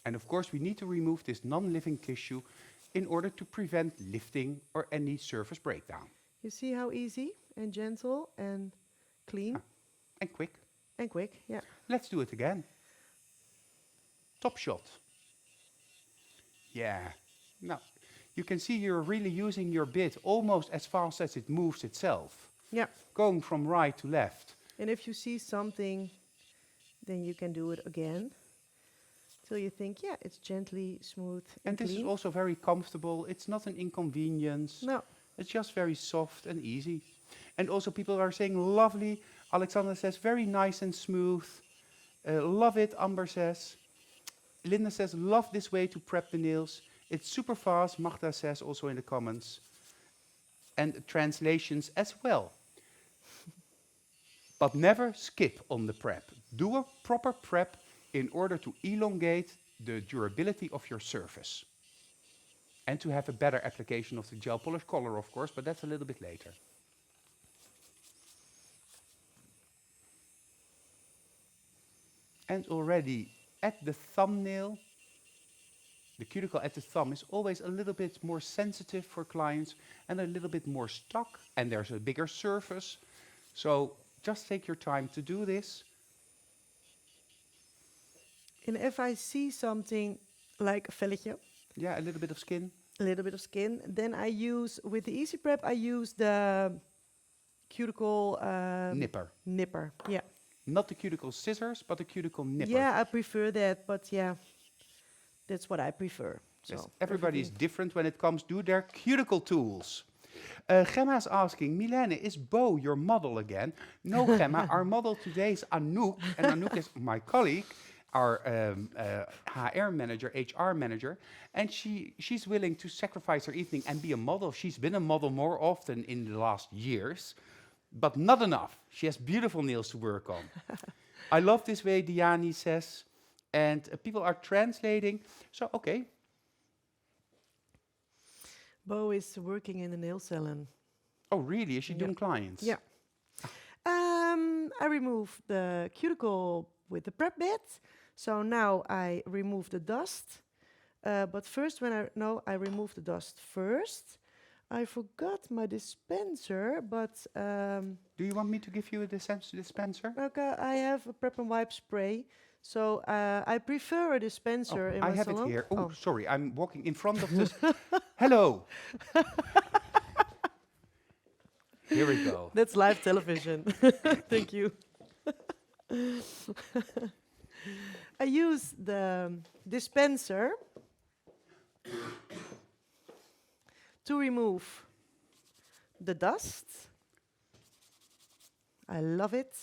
And of course, we need to remove this non-living tissue in order to prevent lifting or any surface breakdown. You see how easy and gentle and clean And quick. and quick, yeah. Let's do it again. Top shot. Yeah. Now, you can see you're really using your bit almost as fast as it moves itself. Yeah. Going from right to left. And if you see something, then you can do it again. Till you think, yeah, it's gently smooth And this clean. is also very comfortable. It's not an inconvenience. No. It's just very soft and easy. And also people are saying lovely. Alexander says very nice and smooth. Love it, Amber says. Linda says love this way to prep the nails. It's super fast, Magda says also in the comments. And translations as well. But never skip on the prep. Do a proper prep in order to elongate the durability of your surface. And to have a better application of the gel polish color, of course, but that's a little bit later. And already at the thumbnail, the cuticle at the thumb is always a little bit more sensitive for clients and a little bit more stuck, and there's a bigger surface. So just take your time to do this. And if I see something like a velletje, Yeah, a little bit of skin. a little bit of skin, then I use, with the Easy Prep, I use the cuticle Nipper. Yeah. Not the cuticle scissors, but the cuticle nipper. Yeah, I prefer that, but yeah, that's what I prefer. So Yes, everybody is everything- different when it comes to their cuticle tools. Gemma is asking, Mylene, is Bo your model again? No, Gemma, our model today is Anouk, and Anouk is my colleague, our HR manager, and she's willing to sacrifice her evening and be a model. She's been a model more often in the last years, but not enough. She has beautiful nails to work on. I love this way, Diani says, and people are translating. So, okay. Bo is working in the nail salon. Oh, really? Is she Yeah. doing clients? Yeah. I remove the cuticle with the prep bit. So now I remove the dust. But first, I remove the dust first. I forgot my dispenser, but Do you want me to give you a dispenser? okay, I have a prep and wipe spray. So I prefer a dispenser in I my have it salon. here. Oh, sorry, I'm walking in front of this. Hello. Here we go. That's live television. Thank you. I use the dispenser to remove the dust. I love it.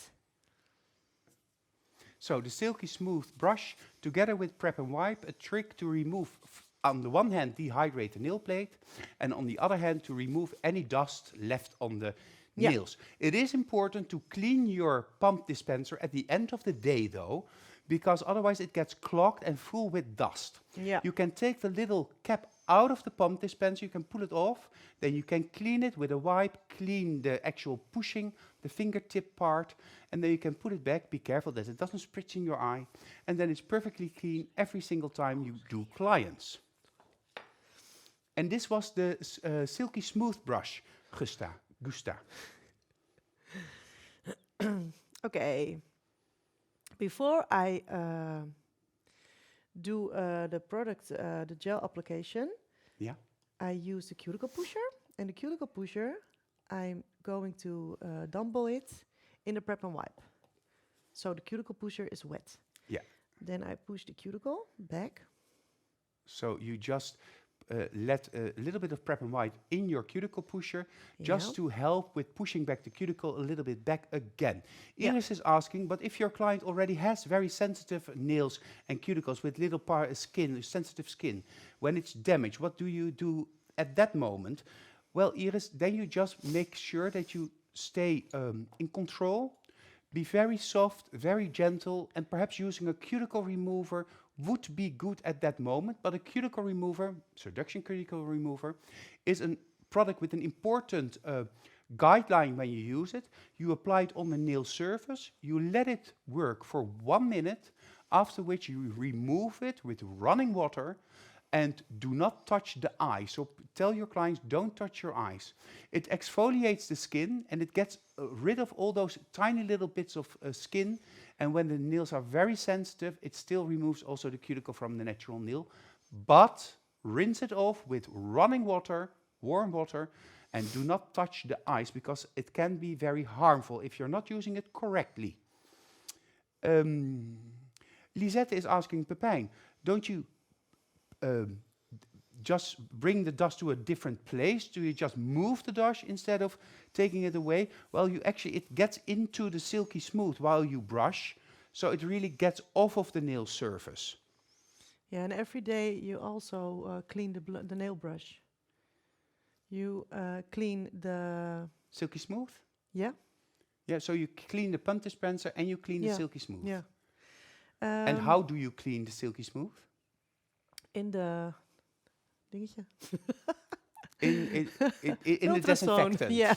So the silky smooth brush together with prep and wipe, a trick to remove, on the one hand, dehydrate the nail plate, and on the other hand, to remove any dust left on the nails. It is important to clean your pump dispenser at the end of the day, though, because otherwise it gets clogged and full with dust. Yeah. You can take the little cap out of the pump dispenser, you can pull it off, then you can clean it with a wipe, clean the actual pushing, the fingertip part, and then you can put it back. Be careful that it doesn't spritz in your eye, and then it's perfectly clean every single time you do clients. And this was the silky smooth brush, Gusta. Okay. Before I do the gel application, Yeah. I use the cuticle pusher. And the cuticle pusher, I'm going to dumble it in the prep and wipe. So the cuticle pusher is wet. Yeah. Then I push the cuticle back. So you just let a little bit of prep and wipe in your cuticle pusher, just to help with pushing back the cuticle a little bit back again. Iris is asking, but if your client already has very sensitive nails and cuticles with little sensitive skin, when it's damaged, what do you do at that moment? Well, Iris, then you just make sure that you stay in control, be very soft, very gentle, and perhaps using a cuticle remover would be good at that moment. But a cuticle remover, seduction cuticle remover, is a product with an important guideline when you use it. You apply it on the nail surface, you let it work for 1 minute, after which you remove it with running water and do not touch the eye. So tell your clients, don't touch your eyes. It exfoliates the skin and it gets rid of all those tiny little bits of skin. And when the nails are very sensitive, it still removes also the cuticle from the natural nail. But rinse it off with running water, warm water, and do not touch the eyes because it can be very harmful if you're not using it correctly. Lisette is asking, Pepijn, don't you just bring the dust to a different place? Do you just move the dust instead of taking it away? Well, it gets into the silky smooth while you brush, so it really gets off of the nail surface. Yeah, and every day you also clean the nail brush. You clean the... Silky smooth? Yeah. Yeah, so you clean the pump dispenser and you clean the silky smooth. Yeah. And how do you clean the silky smooth? In the dingetje. in the disinfectant. Yeah.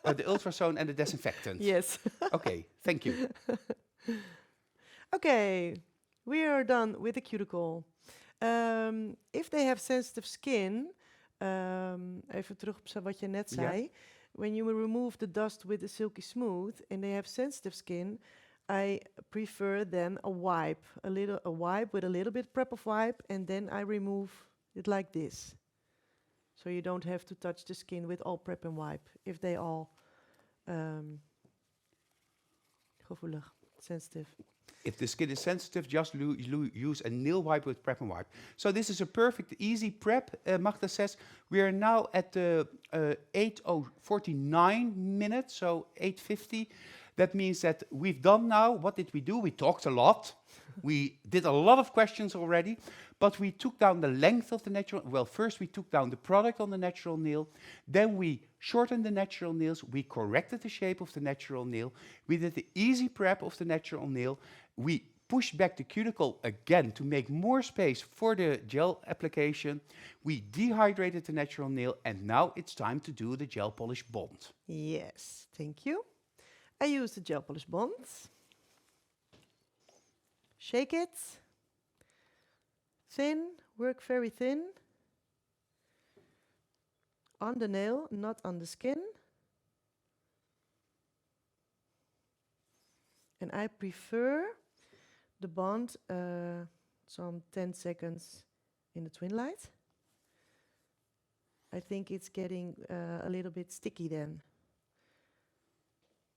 The ultrasound and the disinfectant. Yes. Okay, thank you. Okay, we are done with the cuticle. If they have sensitive skin, even terug op wat je net zei. When you remove the dust with the silky smooth and they have sensitive skin, I prefer then a wipe with a little bit prep of wipe, and then I remove it like this. So you don't have to touch the skin with all prep and wipe if they all gevoelig, sensitive. If the skin is sensitive, just use a nail wipe with prep and wipe. So this is a perfect, easy prep. Magda says we are now at the 8:49 minutes, so 8:50. That means that we've done now, what did we do? We talked a lot. We did a lot of questions already, but we took down the length of the natural, well, first we took down the product on the natural nail, then we shortened the natural nails, we corrected the shape of the natural nail, we did the easy prep of the natural nail, we pushed back the cuticle again to make more space for the gel application, we dehydrated the natural nail, and now it's time to do the gel polish bond. Yes, thank you. I use the gel polish bond. Shake it. Thin, Work very thin on the nail, not on the skin. And I prefer the bond some 10 seconds in the twin light. I think it's getting a little bit sticky then.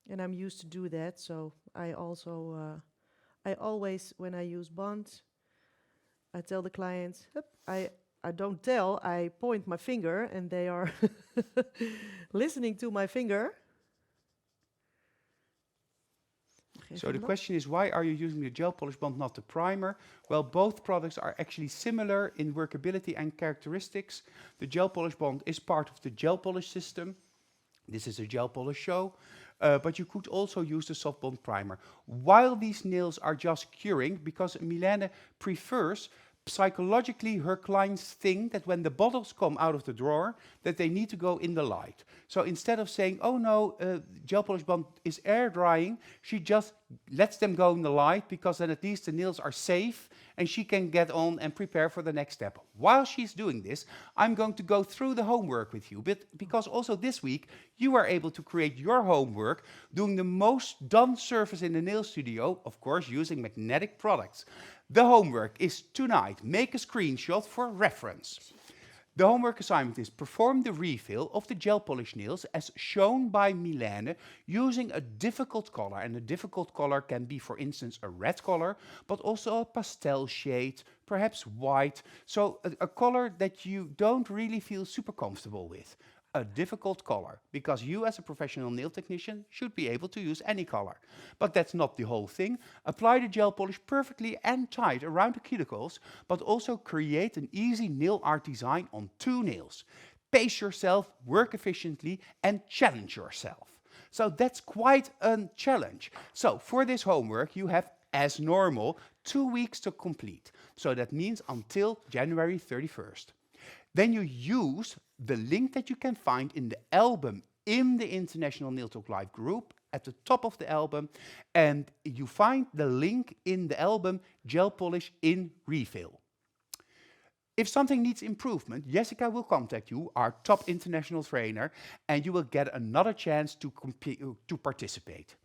And I'm used to do that, so I also, I always, when I use bond, I tell the clients, "Hup," I don't tell, I point my finger and they are listening to my finger. So the question is, why are you using the gel polish bond, not the primer? Well, both products are actually similar in workability and characteristics. The gel polish bond is part of the gel polish system. This is a gel polish show, but you could also use the soft bond primer. While these nails are just curing, because Mylene prefers psychologically her clients think that when the bottles come out of the drawer, that they need to go in the light. So instead of saying, oh no, gel polish bond is air drying, she just lets them go in the light, because then at least the nails are safe and she can get on and prepare for the next step. While she's doing this, I'm going to go through the homework with you, but because also this week you are able to create your homework doing the most done surface in the nail studio, of course using magnetic products. The homework is tonight, make a screenshot for reference. The homework assignment is perform the refill of the gel polish nails as shown by Mylene using a difficult color. And a difficult color can be, for instance, a red color, but also a pastel shade, perhaps white. So a color that you don't really feel super comfortable with. A difficult color, because you as a professional nail technician should be able to use any color. But that's not the whole thing. Apply the gel polish perfectly and tight around the cuticles, but also create an easy nail art design on 2 nails. Pace yourself, work efficiently, and challenge yourself. So that's quite a challenge. So for this homework, you have, as normal, 2 weeks to complete. So that means until January 31st. Then you use the link that you can find in the album in the International Nail Talk Live group at the top of the album, and you find the link in the album Gel Polish in Refill. If something needs improvement, Jessica will contact you, our top international trainer, and you will get another chance to participate.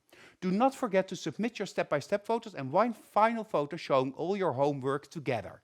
Do not forget to submit your step-by-step photos and one final photo showing all your homework together.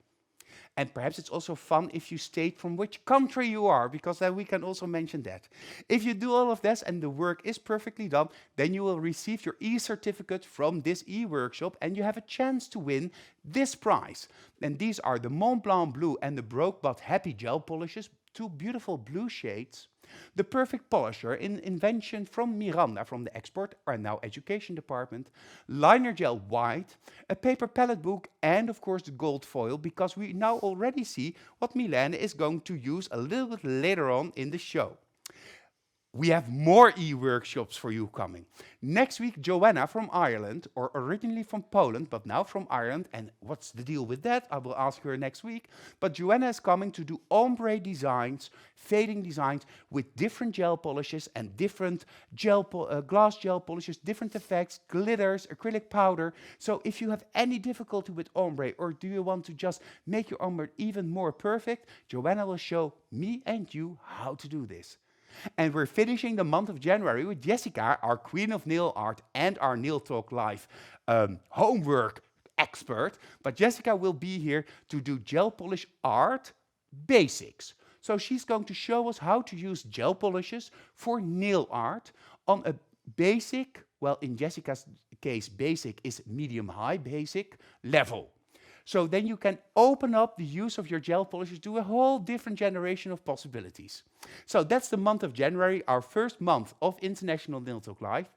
And perhaps it's also fun if you state from which country you are, because then we can also mention that. If you do all of this and the work is perfectly done, then you will receive your e-certificate from this e-workshop and you have a chance to win this prize. And these are the Mont Blanc Blue and the Broke But Happy gel polishes, 2 beautiful blue shades. The perfect polisher, an invention from Miranda from the export and now education department, liner gel white, a paper palette book, and of course the gold foil, because we now already see what Mylene is going to use a little bit later on in the show. We have more e-workshops for you coming. Next week, Joanna from Ireland, or originally from Poland, but now from Ireland. And what's the deal with that? I will ask her next week. But Joanna is coming to do ombre designs, fading designs with different gel polishes and different glass gel polishes, different effects, glitters, acrylic powder. So if you have any difficulty with ombre, or do you want to just make your ombre even more perfect, Joanna will show me and you how to do this. And we're finishing the month of January with Jessica, our Queen of Nail Art and our Nail Talk Live homework expert. But Jessica will be here to do gel polish art basics. So she's going to show us how to use gel polishes for nail art on a basic, well, in Jessica's case, basic is medium-high basic level. So then you can open up the use of your gel polishes to a whole different generation of possibilities. So that's the month of January, our first month of International Nail Talk Live.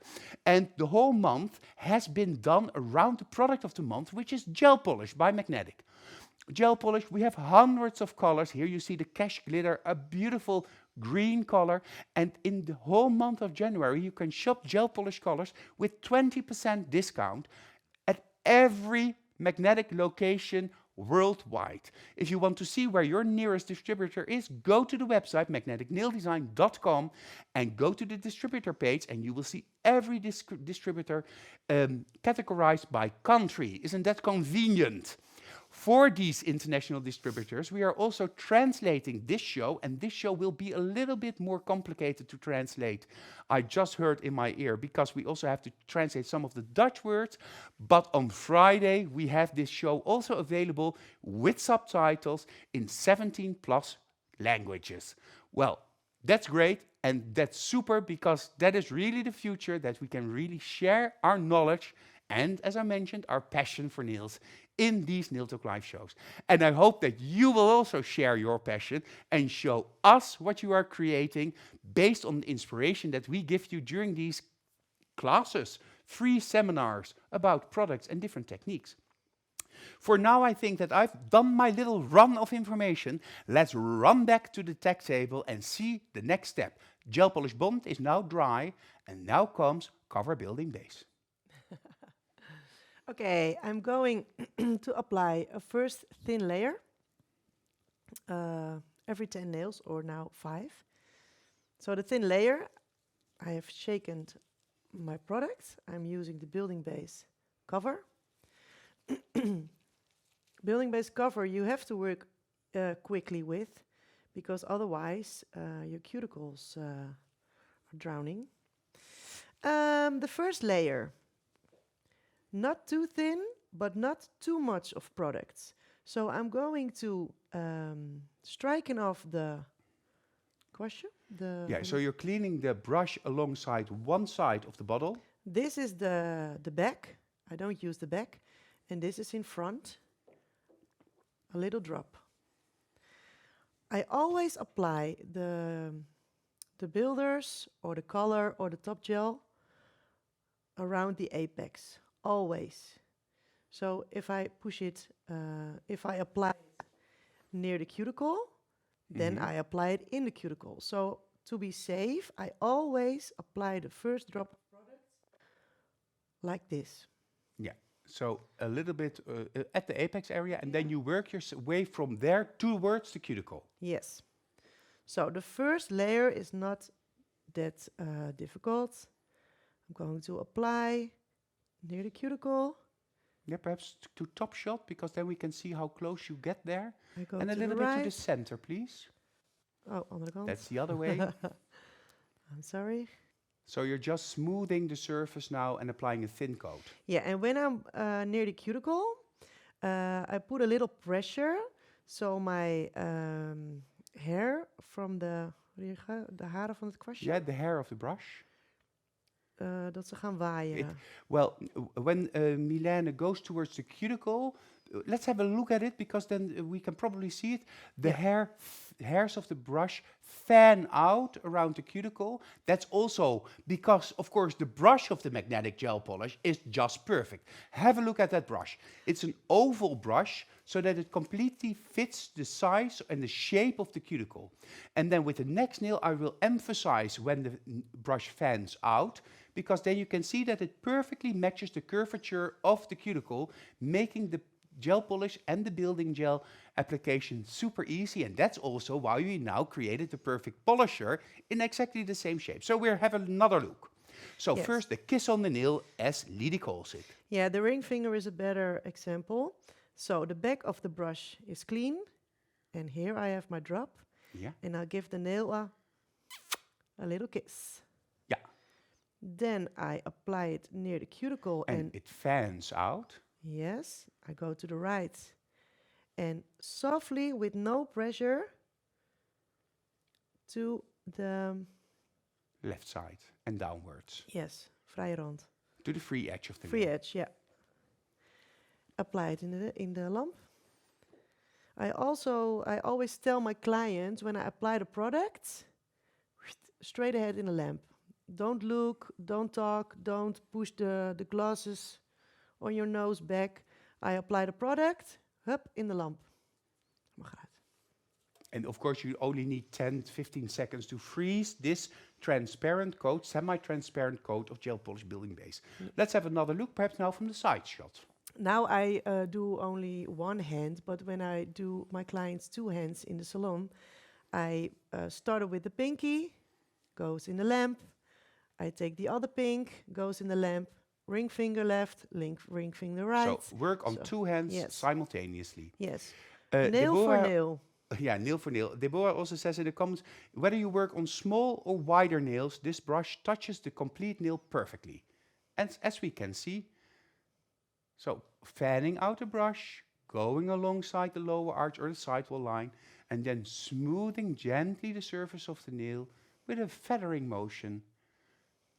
And the whole month has been done around the product of the month, which is gel polish by Magnetic. Gel polish, we have hundreds of colors. Here you see the Cash Glitter, a beautiful green color. And in the whole month of January, you can shop gel polish colors with 20% discount at every Magnetic location worldwide. If you want to see where your nearest distributor is, go to the website magneticnaildesign.com and go to the distributor page, and you will see every distributor categorized by country. Isn't that convenient? For these international distributors, we are also translating this show, and this show will be a little bit more complicated to translate. I just heard in my ear, because we also have to translate some of the Dutch words. But on Friday, we have this show also available with subtitles in 17 plus languages. Well, that's great, and that's super, because that is really the future, that we can really share our knowledge and, as I mentioned, our passion for nails in these Nail Talk Live shows. And I hope that you will also share your passion and show us what you are creating based on the inspiration that we give you during these classes, free seminars about products and different techniques. For now, I think that I've done my little run of information. Let's run back to the tech table and see the next step. Gel polish bond is now dry, and now comes cover building base. Okay, I'm going to apply a first thin layer every 10 nails, or now 5. So the thin layer, I have shaken my product. I'm using the building base cover. Building base cover you have to work quickly with, because otherwise your cuticles are drowning. The first layer, not too thin, but not too much of products. So I'm going to striking off the question. So you're cleaning the brush alongside one side of the bottle. This is the back. I don't use the back. And this is in front. A little drop. I always apply the builders or the color or the top gel around the apex. Always. So if I push it, if I apply it near the cuticle, then I apply it in the cuticle. So to be safe, I always apply the first drop of product like this. Yeah. So a little bit at the apex area, and then you work your way from there towards the cuticle. Yes. So the first layer is not that difficult. I'm going to apply near the cuticle. Yeah, perhaps to top shot, because then we can see how close you get there. I go And a to little the bit right. to the center, please. Oh, andere kant. That's the other way. I'm sorry. So you're just smoothing the surface now and applying a thin coat. Yeah, and when I'm near the cuticle, I put a little pressure, so my hair from de haren van het kwastje, Yeah, the hair of the brush. dat ze gaan waaien. When Mylene goes towards the cuticle, let's have a look at it, because then we can probably see it. The hairs of the brush fan out around the cuticle. That's also because, of course, the brush of the magnetic gel polish is just perfect. Have a look at that brush. It's an oval brush, so that it completely fits the size and the shape of the cuticle. And then with the next nail, I will emphasize when the brush fans out, because then you can see that it perfectly matches the curvature of the cuticle, making the gel polish and the building gel application super easy. And that's also why we now created the perfect polisher in exactly the same shape. So we'll have another look. So first, the kiss on the nail, as Lydie calls it. Yeah, the ring finger is a better example. So the back of the brush is clean, and here I have my drop. Yeah. And I'll give the nail a little kiss. Yeah. Then I apply it near the cuticle, And it fans out. Yes, I go to the right. And softly, with no pressure, to the Left side and downwards. yes, vrije rand. To the free edge of the Free nail. edge, yeah. Apply it in the lamp. I always tell my clients when I apply the product, straight ahead in the lamp. Don't look, don't talk, don't push the glasses on your nose back. I apply the product, hup, in the lamp. Mag eruit. And of course, you only need 10, 15 seconds to freeze this transparent coat, semi-transparent coat of gel polish building base. Let's have another look, perhaps now from the side shot. Now I do only one hand, but when I do my clients 2 hands in the salon, I started with the pinky, goes in the lamp. I take the other pink, goes in the lamp, ring finger left, ring finger right. So work on So, two hands yes. simultaneously. Yes. Uh, Nail for Deborah, nail. yeah, nail for nail. Deborah also says in the comments, whether you work on small or wider nails, this brush touches the complete nail perfectly. And as we can see, so fanning out the brush, going alongside the lower arch or the sidewall line, and then smoothing gently the surface of the nail with a feathering motion.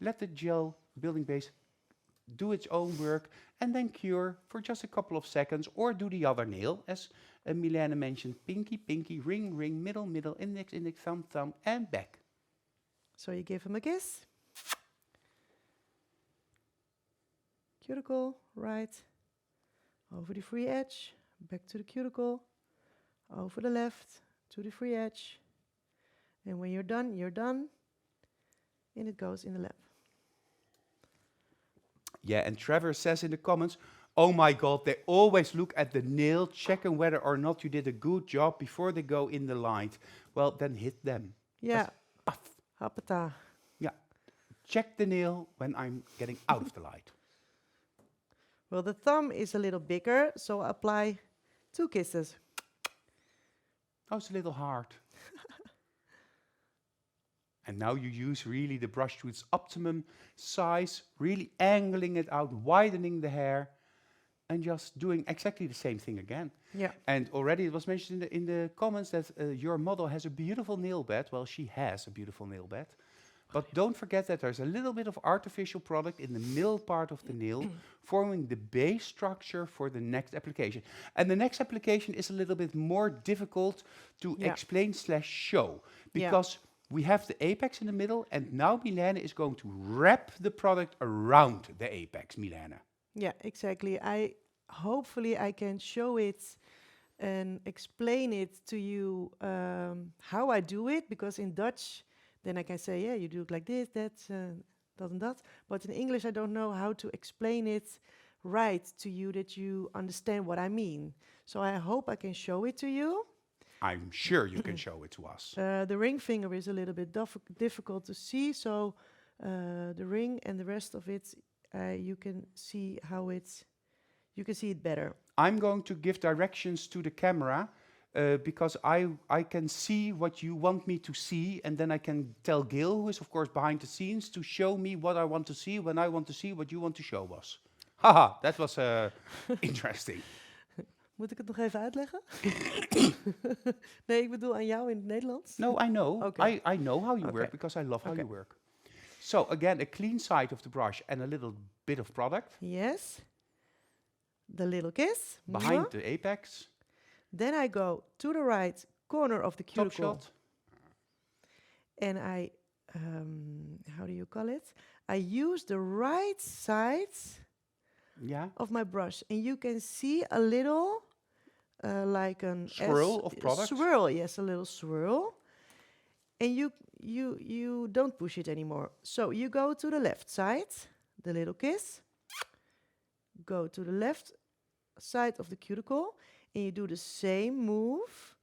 Let the gel building base do its own work and then cure for just a couple of seconds, or do the other nail, as Mylene mentioned, pinky, pinky, ring, ring, middle, middle, index, index, thumb, thumb, and back. So you give him a kiss. Cuticle, right. Over the free edge, back to the cuticle. Over the left, to the free edge. And when you're done, you're done. And it goes in the lap. Yeah, and Trevor says in the comments, oh my God, they always look at the nail, checking whether or not you did a good job before they go in the light. Well, then hit them. Yeah. Just puff. Hoppata. Yeah. Check the nail when I'm getting out of the light. Well, the thumb is a little bigger, so apply 2 kisses. Oh, it's a little hard. And now you use really the brush to its optimum size, really angling it out, widening the hair, and just doing exactly the same thing again. Yeah. And already it was mentioned in the comments that your model has a beautiful nail bed. Well, she has a beautiful nail bed. But don't forget that there's a little bit of artificial product in the middle part of the nail, forming the base structure for the next application. And the next application is a little bit more difficult to explain / show, because we have the apex in the middle, and now Mylene is going to wrap the product around the apex, Mylene. Yeah, exactly. Hopefully I can show it and explain it to you how I do it, because in Dutch, then I can say, yeah, you do it like this, that, and that. But in English, I don't know how to explain it right to you that you understand what I mean. So I hope I can show it to you. I'm sure you can show it to us. The ring finger is a little bit difficult to see, so the ring and the rest of it, you can see how you can see it better. I'm going to give directions to the camera because I can see what you want me to see, and then I can tell Gail, who is of course behind the scenes, to show me what I want to see when I want to see what you want to show us. Haha, that was interesting. Moet ik het nog even uitleggen? Nee, ik bedoel aan jou in het Nederlands. No, I know. Okay. I know how you Okay. work because I love how you Okay. work. So again, a clean side of the brush and a little bit of product Yes. The little kiss. behind the apex. Then I go to the right corner of the Top cuticle. shot. And I, how do you call it? I use the right side Yeah. of my brush. And you can see a little, like an Swirl of product. Swirl, yes, a little swirl. And you don't push it anymore. So you go to the left side, the little kiss. Go to the left side of the cuticle, and you do the same move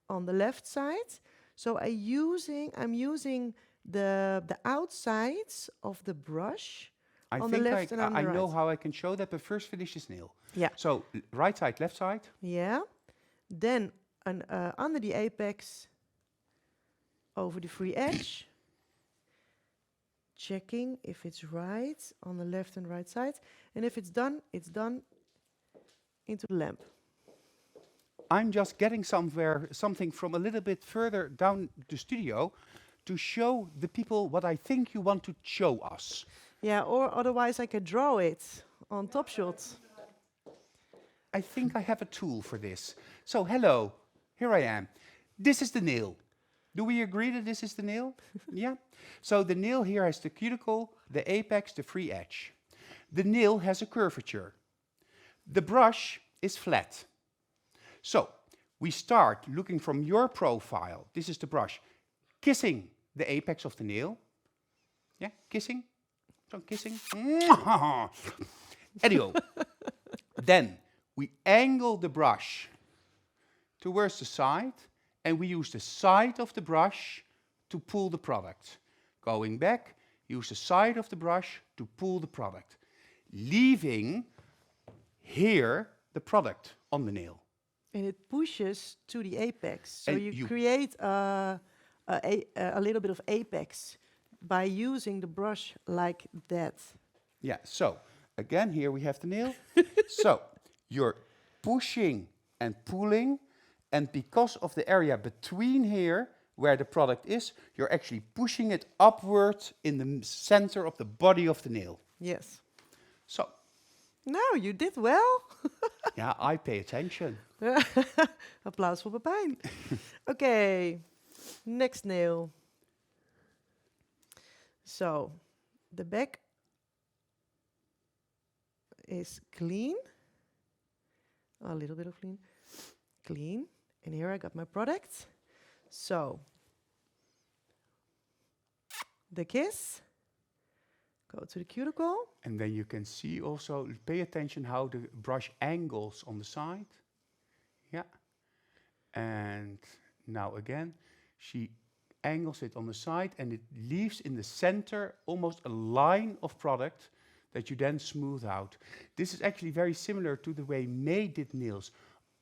on the left side. So I'm using the outsides of the brush I on the think left and on the I know right. how I can show that, but first finish this nail. Yeah. So right side, left side. Yeah. Then under the apex, over the free edge, checking if it's right on the left and right side. And if it's done into the lamp. I'm just getting something from a little bit further down the studio to show the people what I think you want to show us. Yeah, or otherwise I can draw it on Top Shot. I think I have a tool for this. So hello, here I am. This is the nail. Do we agree that this is the nail? Yeah. So the nail here has the cuticle, the apex, the free edge. The nail has a curvature. The brush is flat. So we start looking from your profile. This is the brush. Kissing the apex of the nail. Yeah, kissing. So kissing. Anyhow, then we angle the brush towards the side, and we use the side of the brush to pull the product. Going back, use the side of the brush to pull the product, leaving here the product on the nail. And it pushes to the apex. So And you you- create a little bit of apex by using the brush like that. Yeah, so again, here we have the nail. So you're pushing and pulling, and because of the area between here, where the product is, you're actually pushing it upward in the center of the body of the nail. Yes. So, Nou, you did well. yeah, I pay attention. Applaus voor Pepijn. Okay, next nail. So, the back is clean. A little bit of clean. Clean. And here I got my product. So, the kiss. Go to the cuticle. And then you can see also, pay attention how the brush angles on the side. Yeah. And now again, she angles it on the side and it leaves in the center almost a line of product that you then smooth out. This is actually very similar to the way May did nails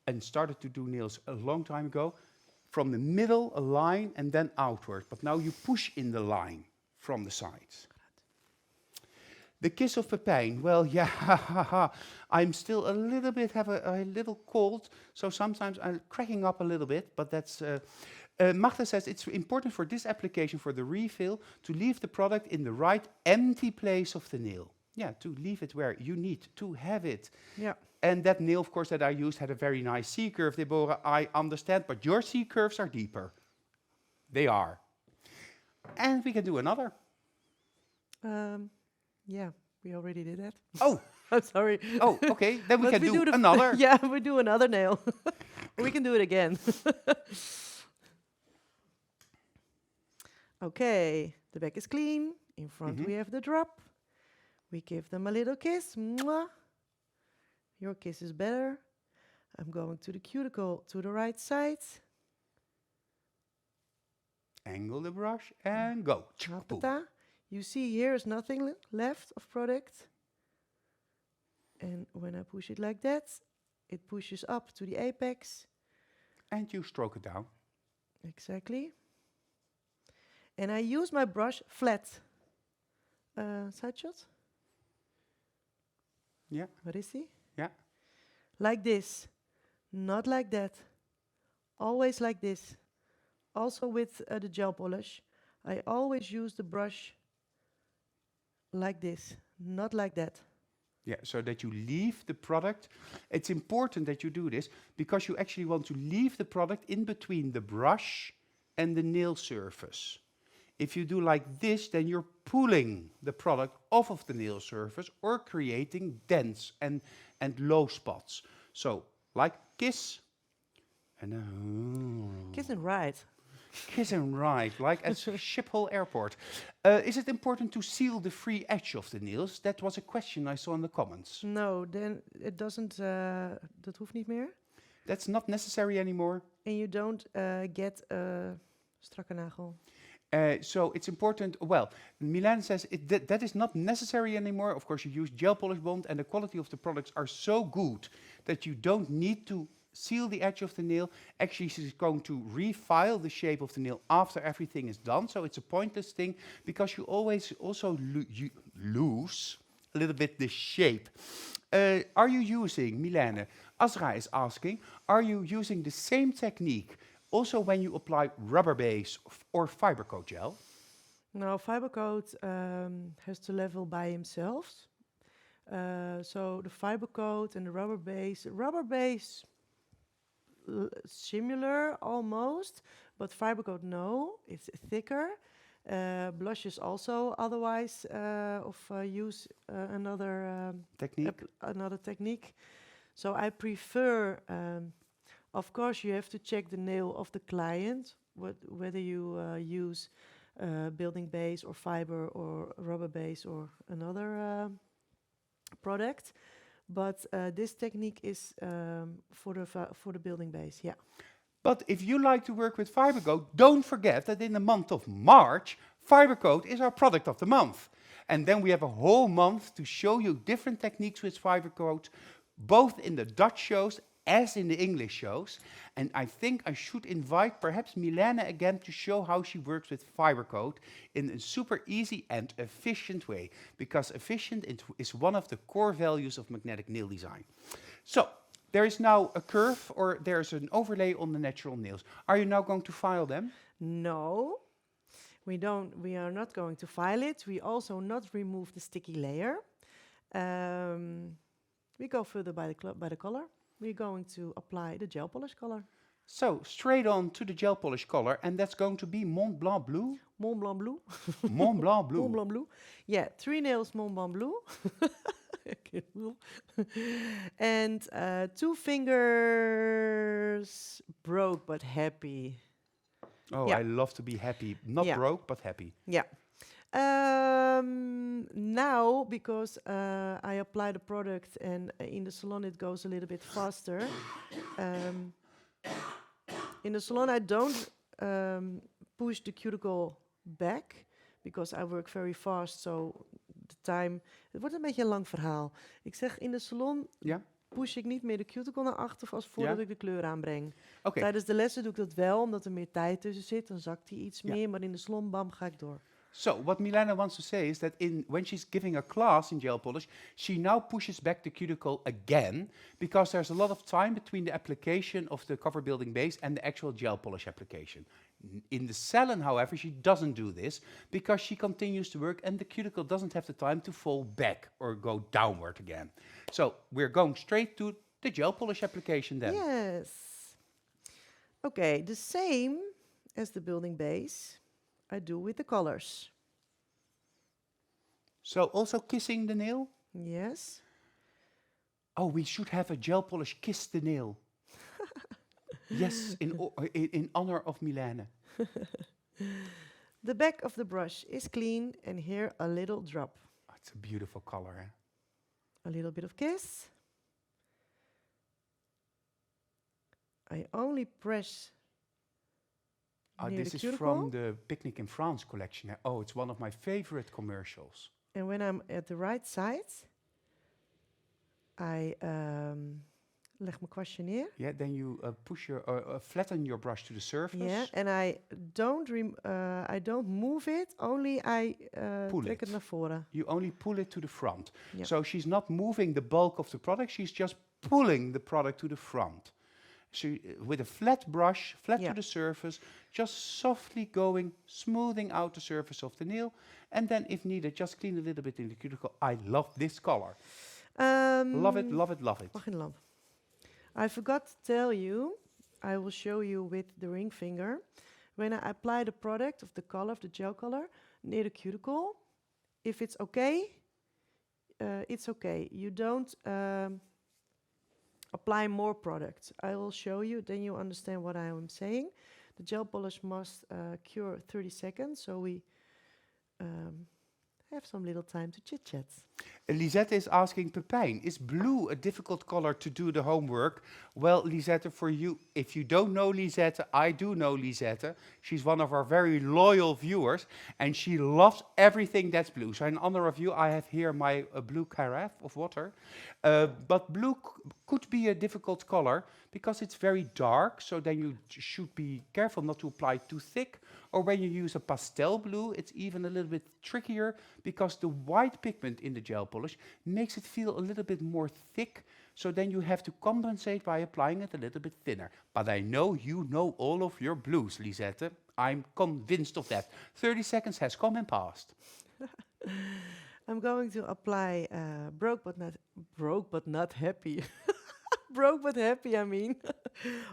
and started to do nails a long time ago. From the middle, a line, and then outward. But now you push in the line from the sides. The kiss of Pepijn. Well, yeah, I'm still a little bit, have a little cold, so sometimes I'm cracking up a little bit, but that's... Magda says it's important for this application, for the refill, to leave the product in the right empty place of the nail. Yeah, to leave it where you need to have it. Yeah. And that nail, of course, that I used had a very nice C-curve, Deborah, I understand, but your C-curves are deeper. They are. And we can do another. Yeah, we already did that. Oh, I'm sorry. oh, okay, then we But can do the another. Yeah, we do another nail. We can do it again. Okay, the back is clean. In front we have the drop. We give them a little kiss. Mwah. Your kiss is better. I'm going to the cuticle to the right side. Angle the brush and go. Boom. Tapata. You see here is nothing left of product. And when I push it like that, it pushes up to the apex. And you stroke it down. Exactly. And I use my brush flat. Side shot. Yeah, What is he? yeah. Like this. Not like that. Always like this. Also with the gel polish. I always use the brush like this. Not like that. Yeah, so that you leave the product. It's important that you do this because you actually want to leave the product in between the brush and the nail surface. If you do like this, then you're pulling the product off of the nail surface or creating dents and low spots. So, like kiss, and Kiss and ride. kiss and ride, like at Schiphol Airport. Is it important to seal the free edge of the nails? That was a question I saw in the comments. No, then it doesn't, dat hoeft niet meer. That's not necessary anymore. And you don't get a strakke nagel. So it's important. Well, Mylene says that is not necessary anymore. Of course, you use gel polish bond, and the quality of the products are so good that you don't need to seal the edge of the nail. Actually, she's going to refile the shape of the nail after everything is done. So it's a pointless thing because you always also lose a little bit the shape. Are you using, Mylene, Azra is asking, are you using the same technique also when you apply rubber base or fiber coat gel? No, fiber coat has to level by himself. So the fiber coat and the rubber base similar almost, but fiber coat no, it's thicker. Blushes also otherwise use another technique. So I prefer. Of course, you have to check the nail of the client, whether you use building base or fiber or rubber base or another product. But this technique is for the building base, yeah. But if you like to work with fiber coat, don't forget that in the month of March, Fiber coat is our product of the month. And then we have a whole month to show you different techniques with fiber coat, both in the Dutch shows as in the English shows. And I think I should invite perhaps Mylene again to show how she works with fiber coat in a super easy and efficient way, because efficient is one of the core values of magnetic nail design. So there is now a curve, or there's an overlay on the natural nails. Are you now going to file them? No, we don't. We are not going to file it. We also not remove the sticky layer. We go further by the color. We're going to apply the gel polish color. So straight on to the gel polish color, and that's going to be Mont Blanc Blue. Mont Blanc Blue. Mont Blanc Blue. Mont Blanc Blue. Yeah, 3 nails Mont Blanc Blue. And 2 fingers broke but happy. Oh, Yeah. I love to be happy. Not Yeah. broke, but happy. Yeah. Now, because I apply the product and in the salon it goes a little bit faster. In the salon I don't push the cuticle back because I work very fast, so the time... Het wordt een beetje een lang verhaal. Ik zeg, in de salon Ja? push ik niet meer de cuticle naar achter als voordat Ja? ik de kleur aanbreng. Okay. Tijdens de lessen doe ik dat wel, omdat er meer tijd tussen zit. Dan zakt hij iets Ja. meer, maar in de salon, bam, ga ik door. So what Mylene wants to say is that when she's giving a class in gel polish, she now pushes back the cuticle again, because there's a lot of time between the application of the cover building base and the actual gel polish application. In the salon, however, she doesn't do this because she continues to work and the cuticle doesn't have the time to fall back or go downward again. So we're going straight to the gel polish application then. Yes. Okay, the same as the building base I do with the colors. So also kissing the nail? Yes. Oh, we should have a gel polish kiss the nail. Yes, in honor of Mylene. The back of the brush is clean and here a little drop. Oh, it's a beautiful color, eh? A little bit of kiss. I only press near This the is cuticle. from the Picnic in France collection. Eh? Oh, it's one of my favorite commercials. And when I'm at the right side, I leg mijn kwastje neer. Yeah, then you flatten your brush to the surface. Yeah, and I don't move it. Only I Pull trek het it. naar voren. You only pull it to the front. Yeah. So she's not moving the bulk of the product, she's just pulling the product to the front. So with a flat brush, flat Yeah. to the surface, just softly going, smoothing out the surface of the nail. And then if needed, just clean a little bit in the cuticle. I love this color. Love it, love it, love it. Mag in de lamp. I forgot to tell you, I will show you with the ring finger. When I apply the product of the color, of the gel color, near the cuticle, if it's okay, it's okay. You don't apply more product. I will show you, then you understand what I am saying. The gel polish must cure 30 seconds, so we have some little time to chit-chat. Lisette is asking, Pepijn, is blue a difficult color to do the homework? Well, Lisette, for you, if you don't know Lisette, I do know Lisette. She's one of our very loyal viewers, and she loves everything that's blue. So in honor of you, I have here my blue carafe of water. But blue could be a difficult color because it's very dark, so then you should be careful not to apply too thick. Or when you use a pastel blue, it's even a little bit trickier because the white pigment in the gel polish makes it feel a little bit more thick. So then you have to compensate by applying it a little bit thinner. But I know you know all of your blues, Lisette. I'm convinced of that. 30 seconds has come and passed. I'm going to apply broke but not happy. Broke but happy, I mean.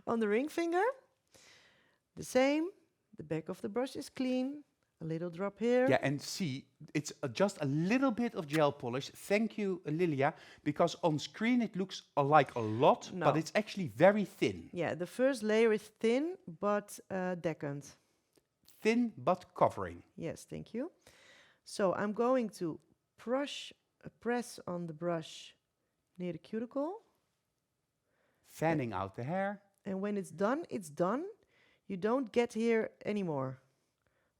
On the ring finger. The same. The back of the brush is clean. A little drop here. Yeah, and see, it's just a little bit of gel polish. Thank you, Lilia, because on screen it looks like a lot, No. but it's actually very thin. Yeah, the first layer is thin but deckant. Thin but covering. Yes, thank you. So I'm going to press on the brush near the cuticle. Fanning out the hair. And when it's done, it's done. You don't get here anymore.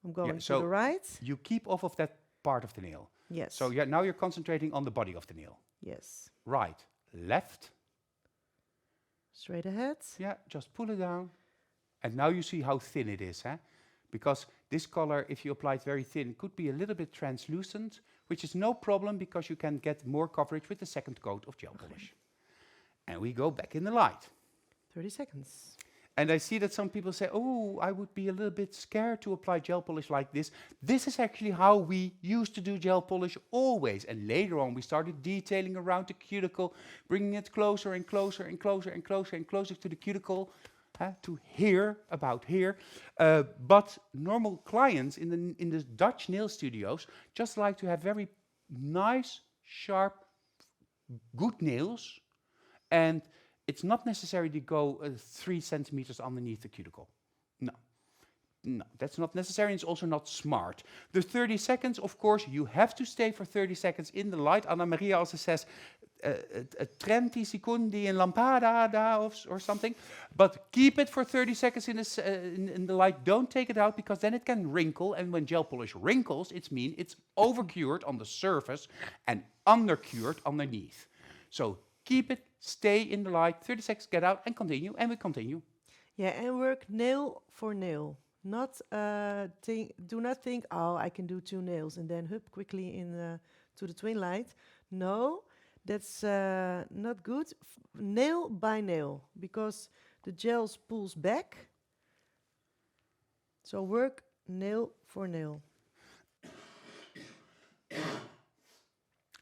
I'm going to so the right. you keep off of that part of the nail. Yes. So now you're concentrating on the body of the nail. Yes. Right, left. Straight ahead. Yeah, just pull it down. And now you see how thin it is, huh? Because this color, if you apply it very thin, could be a little bit translucent, which is no problem because you can get more coverage with the second coat of gel polish. And we go back in the light. 30 seconds. And I see that some people say, oh, I would be a little bit scared to apply gel polish like this. This is actually how we used to do gel polish always. And later on, we started detailing around the cuticle, bringing it closer and closer and closer and closer and closer to the cuticle, to here, about here. But normal clients in the Dutch nail studios just like to have very nice, sharp, good nails. And it's not necessary to go 3 centimeters underneath the cuticle. No, that's not necessary. It's also not smart. The 30 seconds, of course, you have to stay for 30 seconds in the light. Anna Maria also says 30 secondi in lampada or something. But keep it for 30 seconds in the light. Don't take it out because then it can wrinkle. And when gel polish wrinkles, it means it's overcured on the surface and undercured underneath. So keep it, stay in the light, 30 seconds, get out, and continue, and we continue. Yeah, and work nail for nail. Not do not think, oh, I can do 2 nails and then hup quickly to the twin light. No, that's not good. Nail by nail, because the gel pulls back. So work nail for nail.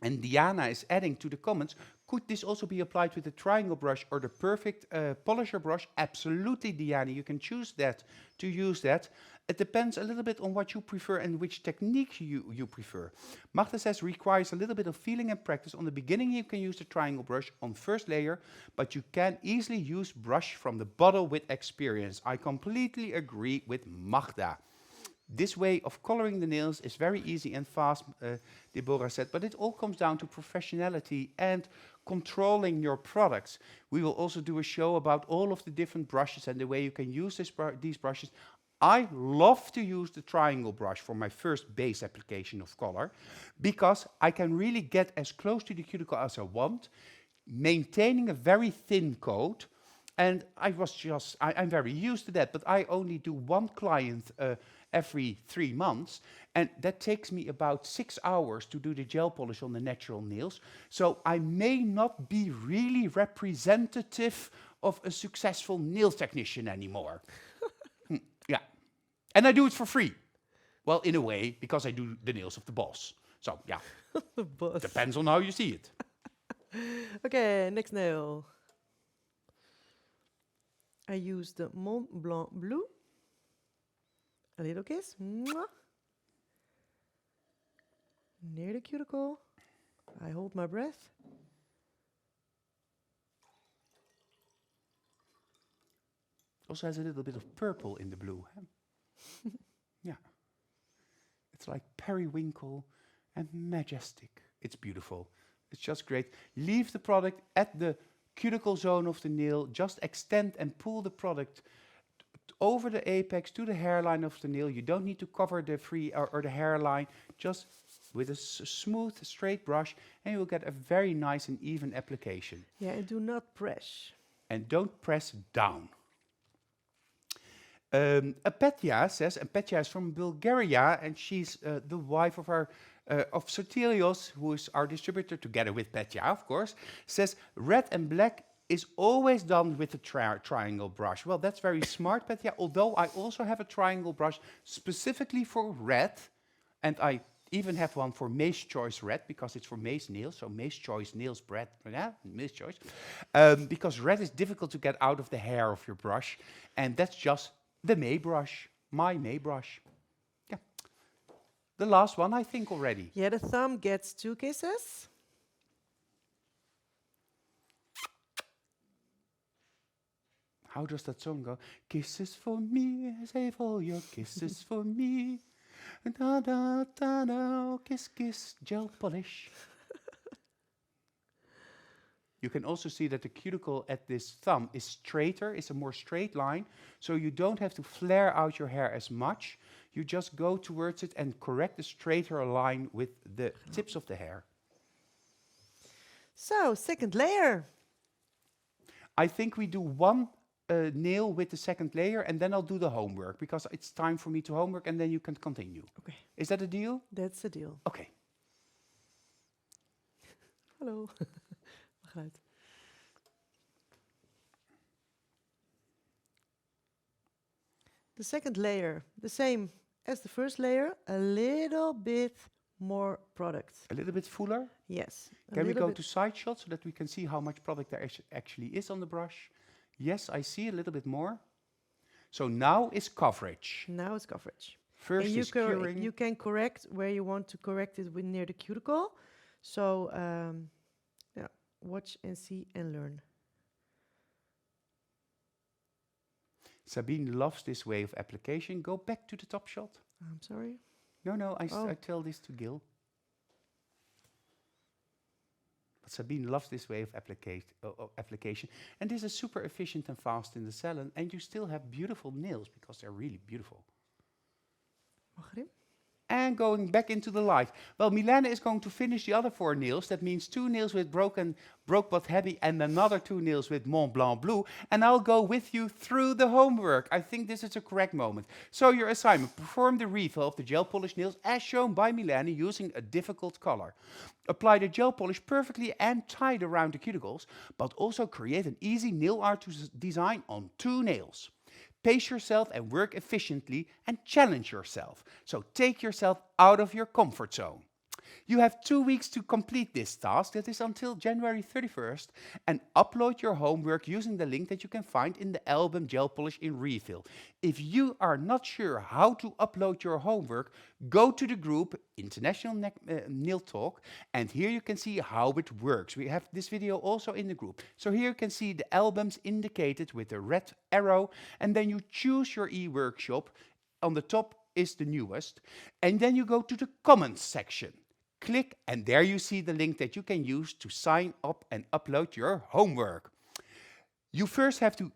And Diana is adding to the comments, could this also be applied with the triangle brush or the perfect polisher brush? Absolutely, Diana, you can choose that to use that. It depends a little bit on what you prefer and which technique you prefer. Magda says requires a little bit of feeling and practice. On the beginning you can use the triangle brush on first layer, but you can easily use brush from the bottle with experience. I completely agree with Magda. This way of coloring the nails is very easy and fast, Deborah said, but it all comes down to professionality and controlling your products. We will also do a show about all of the different brushes and the way you can use these brushes. I love to use the triangle brush for my first base application of color because I can really get as close to the cuticle as I want, maintaining a very thin coat. And I'm very used to that, but I only do one client every 3 months, and that takes me about 6 hours to do the gel polish on the natural nails. So I may not be really representative of a successful nail technician anymore. Yeah. And I do it for free. Well, in a way, because I do the nails of the boss. So, yeah. The boss. Depends on how you see it. Okay, next nail. I use the Mont Blanc Blue. A little kiss. Mwah. Near the cuticle. I hold my breath. Also has a little bit of purple in the blue. Huh? Yeah. It's like periwinkle and majestic. It's beautiful. It's just great. Leave the product at the cuticle zone of the nail. Just extend and pull the product over the apex to the hairline of the nail. You don't need to cover the free or the hairline. Just with a smooth, straight brush, and you'll get a very nice and even application. Yeah, and do not press. And don't press down. Petya says, and Petya is from Bulgaria, and she's the wife of our of Sotirios, who is our distributor, together with Petya, of course, says red and black is always done with the triangle brush. Well, that's very smart, Petya, although I also have a triangle brush specifically for red, and I even have one for Mace Choice Red, because it's for Mace nails, so Mace Choice nails bread, yeah, Mace Choice, because red is difficult to get out of the hair of your brush, and that's just the May brush, my May brush. Yeah. The last one, I think, already. Yeah, the thumb gets 2 kisses. How does that song go? Kisses for me, save all your kisses for me. Da da da da, kiss kiss, gel polish. You can also see that the cuticle at this thumb is straighter, it's a more straight line, so you don't have to flare out your hair as much. you just go towards it and correct the straighter line with the tips of the hair. So, second layer. I think we do one nail with the second layer, and then I'll do the homework, because it's time for me to homework, and then you can continue. Okay, Is that a deal? that's the deal. Okay. Hallo. Geluid. The second layer, the same as the first layer, a little bit more product. A little bit fuller. Yes. a Can we little go bit- to side shots so that we can see how much product there actually is on the brush? Yes, I see a little bit more. So now is coverage. Now it's coverage. First And you, is curing. you can correct where you want to correct it with near the cuticle. So, yeah, watch and see and learn. Sabine loves this way of application. Go back to the top shot. I'm sorry. No, Oh. I tell this to Gil. But Sabine loves this way of application. And this is super efficient and fast in the salon. And you still have beautiful nails, because they're really beautiful. Mag erin? And going back into the light. Well, Mylene is going to finish the other 4 nails. That means 2 nails with broke but happy, and another 2 nails with Mont Blanc Blue. And I'll go with you through the homework. I think this is a correct moment. So your assignment: perform the refill of the gel polish nails as shown by Mylene using a difficult color. Apply the gel polish perfectly and tight around the cuticles, but also create an easy nail art design on 2 nails. Pace yourself and work efficiently and challenge yourself. So take yourself out of your comfort zone. You have 2 weeks to complete this task, that is until January 31st, and upload your homework using the link that you can find in the album Gel Polish in Refill. If you are not sure how to upload your homework, go to the group International Nail Talk, and here you can see how it works. We have this video also in the group. So here you can see the albums indicated with the red arrow, and then you choose your e-workshop. On the top is the newest, and then you go to the comments section. Click, and there you see the link that you can use to sign up and upload your homework. You first have to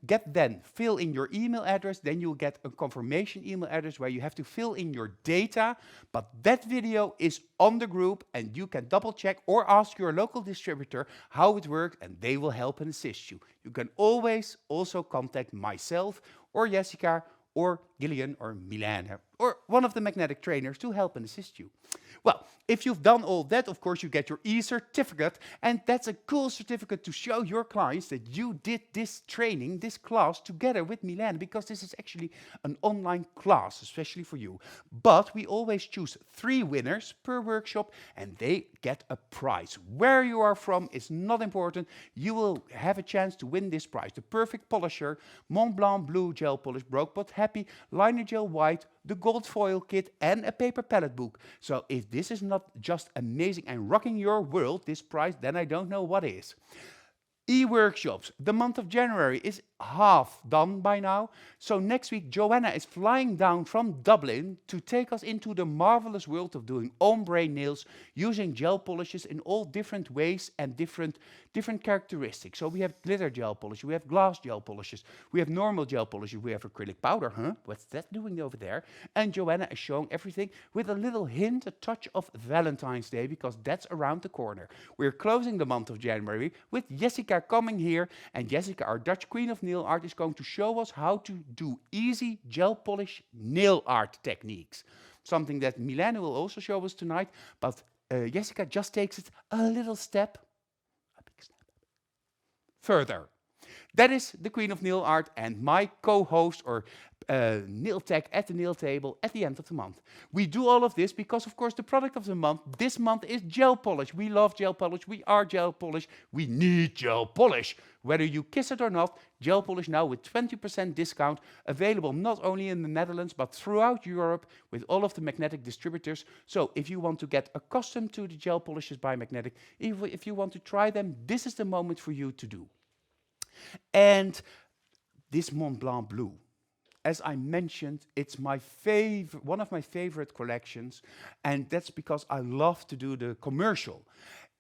fill in your email address, then you'll get a confirmation email address where you have to fill in your data, but that video is on the group and you can double check or ask your local distributor how it works, and they will help and assist you. You can always also contact myself or Jessica or Gillian or Mylene or one of the magnetic trainers to help and assist you. Well, if you've done all that, of course, you get your e-certificate, and that's a cool certificate to show your clients that you did this training, this class, together with Mylene, because this is actually an online class, especially for you. But we always choose 3 winners per workshop, and they get a prize. Where you are from is not important. You will have a chance to win this prize. The perfect polisher, Mont Blanc Blue Gel Polish, Broke But Happy, Liner Gel White, the gold foil kit, and a paper palette book. So if this is not just amazing and rocking your world, this prize, then I don't know what is. E-workshops. The month of January is half done by now. So next week, Joanna is flying down from Dublin to take us into the marvelous world of doing ombre nails using gel polishes in all different ways and different characteristics. So we have glitter gel polish, we have glass gel polishes, we have normal gel polishes, we have acrylic powder. What's that doing over there? And Joanna is showing everything with a little hint, a touch of Valentine's Day, because that's around the corner. We're closing the month of January with Jessica coming here, and Jessica, our Dutch queen of nail art, is going to show us how to do easy gel polish nail art techniques. Something that Mylene will also show us tonight, but Jessica just takes it a little step, a big step, further. That is the queen of nail art and my co-host or nail tech at the nail table at the end of the month. We do all of this because, of course, the product of the month this month is gel polish. We love gel polish. We are gel polish. We need gel polish. Whether you kiss it or not, gel polish now with 20% discount, available not only in the Netherlands but throughout Europe with all of the magnetic distributors. So if you want to get accustomed to the gel polishes by Magnetic, if you want to try them, this is the moment for you to do. And this Mont Blanc Blue, as I mentioned, it's my one of my favorite collections, and that's because I love to do the commercial.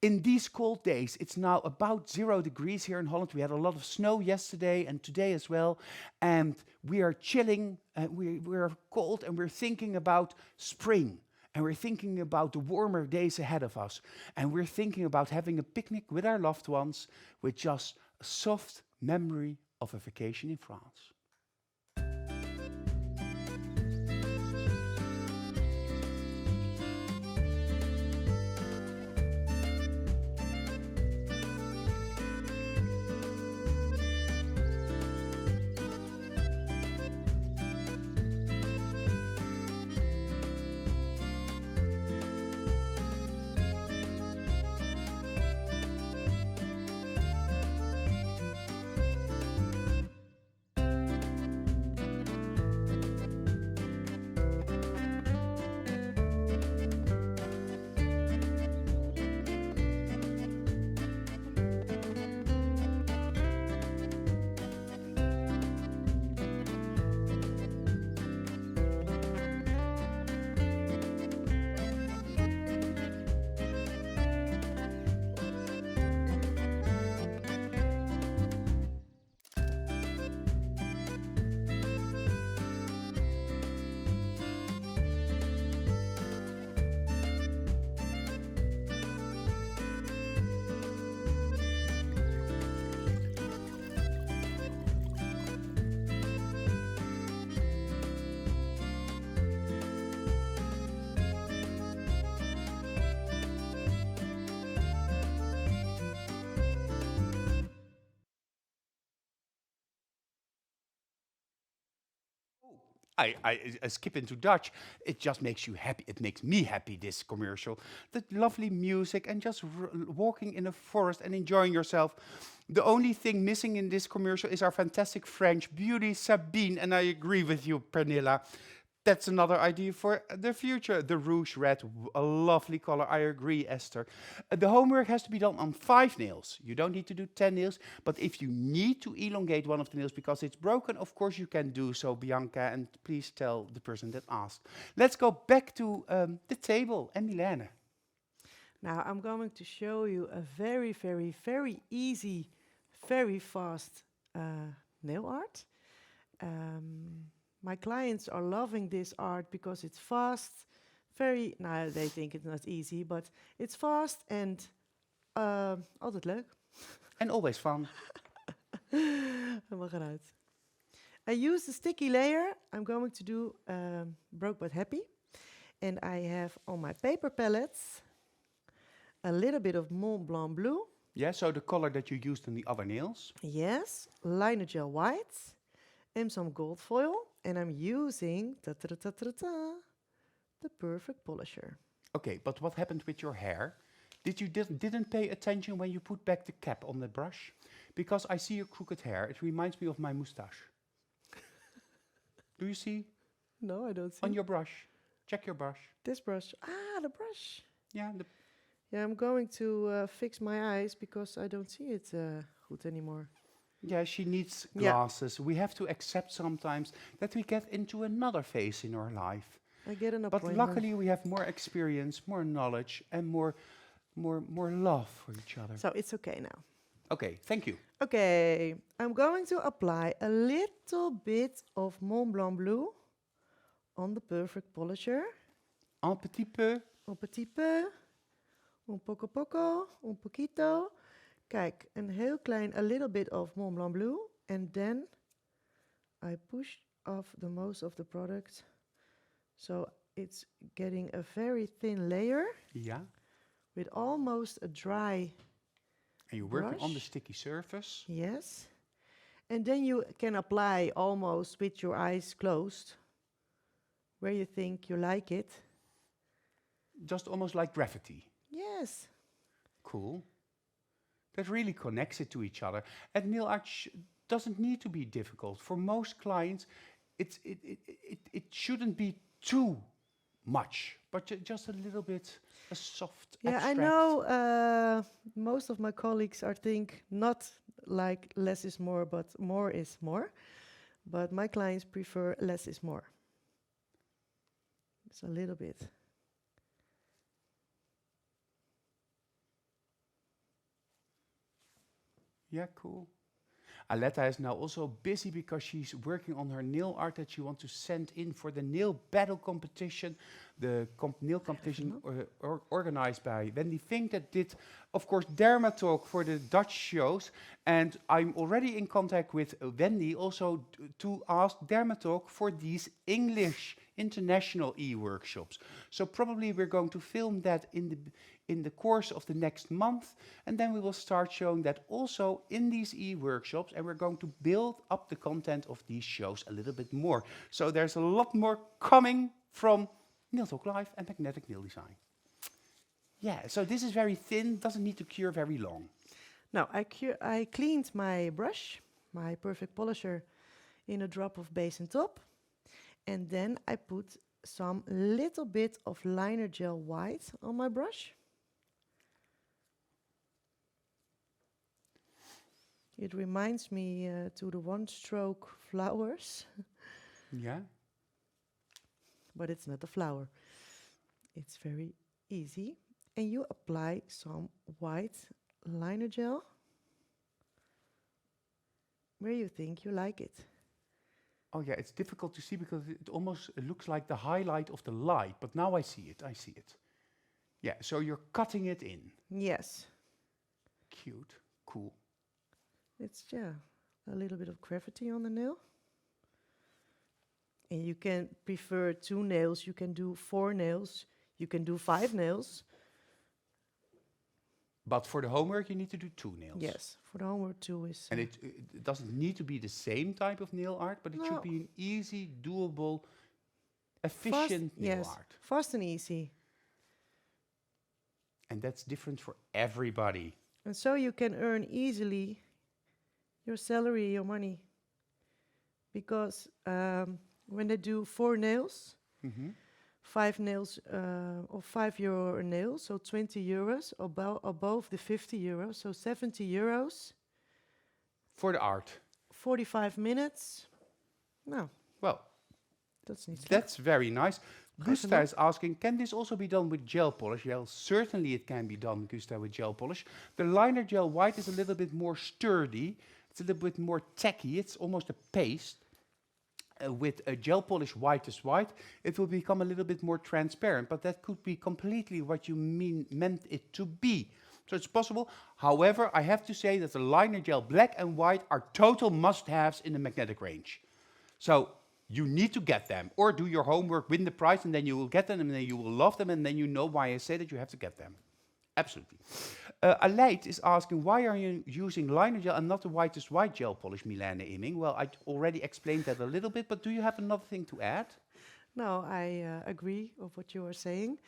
In these cold days, it's now about 0 degrees here in Holland. We had a lot of snow yesterday and today as well. And we are chilling, we're cold, and we're thinking about spring. And we're thinking about the warmer days ahead of us. And we're thinking about having a picnic with our loved ones with just a soft memory of a vacation in France. I skip into Dutch. It just makes you happy. It makes me happy, this commercial. The lovely music and just walking in a forest and enjoying yourself. The only thing missing in this commercial is our fantastic French beauty, Sabine. And I agree with you, Pernilla. That's another idea for the future. The rouge red, a lovely color. I agree, Esther. The homework has to be done on 5 nails. You don't need to do 10 nails, but if you need to elongate one of the nails because it's broken, of course you can do so, Bianca, and please tell the person that asked. Let's go back to the table and Mylene. Now I'm going to show you a very, very, very easy, very fast nail art. My clients are loving this art because it's fast, now they think it's not easy, but it's fast and altijd leuk. And always fun. Helemaal gaan uit. I use the sticky layer. I'm going to do Broke But Happy. And I have on my paper palettes a little bit of Mont Blanc blue. Yeah, so the color that you used on the other nails. Yes, liner gel white and some gold foil. And I'm using the perfect polisher. Okay, but what happened with your hair? You didn't pay attention when you put back the cap on the brush? Because I see your crooked hair. It reminds me of my moustache. Do you see? No, I don't see. On your brush. Check your brush. This brush. Ah, the brush. Yeah. Yeah, I'm going to fix my eyes because I don't see it good anymore. Yeah, she needs glasses. We have to accept sometimes that we get into another phase in our life. I get an But appointment. luckily we have more experience, more knowledge, and more love for each other. So it's okay now. Okay, thank you. Okay, I'm going to apply a little bit of Mont Blanc blue on the perfect polisher. Un petit peu. Un petit peu. Un poco poco. Un poquito. Kijk, een heel klein, a little bit of Mont Blanc blue. And then I push off the most of the product. So it's getting a very thin layer. Yeah. With almost a dry And you're working on the brush. sticky surface. Yes. And then you can apply almost with your eyes closed, where you think you like it. Just almost like gravity. Yes. Cool. That really connects it to each other. And nail art doesn't need to be difficult. For most clients, it shouldn't be too much, but just a little bit, a soft Yeah, abstract. I know most of my colleagues think not like less is more, but more is more. But my clients prefer less is more. It's a little bit. Yeah, cool. Aletta is now also busy because she's working on her nail art that she wants to send in for the nail battle competition, the nail competition organized by Wendy Fink that did, of course, Dermatalk for the Dutch shows. And I'm already in contact with Wendy also to ask Dermatalk for these English international e-workshops. So probably we're going to film that in the course of the next month, and then we will start showing that also in these e-workshops, and we're going to build up the content of these shows a little bit more. So there's a lot more coming from Nail Talk Live and Magnetic Nail Design. Yeah, so this is very thin, doesn't need to cure very long. Now, I cleaned my brush, my perfect polisher, in a drop of base and top. And then I put some little bit of liner gel white on my brush. It reminds me to the one-stroke flowers. Yeah. But it's not a flower. It's very easy. And you apply some white liner gel where you think you like it. Oh yeah, it's difficult to see because it almost looks like the highlight of the light, but now I see it. Yeah, so you're cutting it in. Yes. Cute, cool. It's, yeah, a little bit of gravity on the nail. And you can prefer 2 nails, you can do 4 nails, you can do 5 nails. But for the homework, you need to do 2 nails. Yes, for the homework 2 is... And it doesn't need to be the same type of nail art, but it should be an easy, doable, efficient nail art. Fast and easy. And that's different for everybody. And so you can earn easily your salary, your money. Because when they do 4 nails, 5 nails or €5 a nail, so 20 euros above the 50 euros, so 70 euros. For the art. 45 minutes. No. Well, that's very nice. Gusta is asking, can this also be done with gel polish? Well, certainly it can be done, Gusta, with gel polish. The liner gel white is a little bit more sturdy. It's a little bit more tacky. It's almost a paste. With a gel polish white is white, it will become a little bit more transparent, but that could be completely what you meant it to be. So it's possible. However, I have to say that the liner gel black and white are total must-haves in the magnetic range. So you need to get them, or do your homework, win the prize, and then you will get them, and then you will love them, and then you know why I say that you have to get them. Absolutely. Aleid is asking, why are you using liner gel and not the whitest white gel polish, Mylene Imming? Well, I already explained that a little bit, but do you have another thing to add? No, I agree with what you are saying.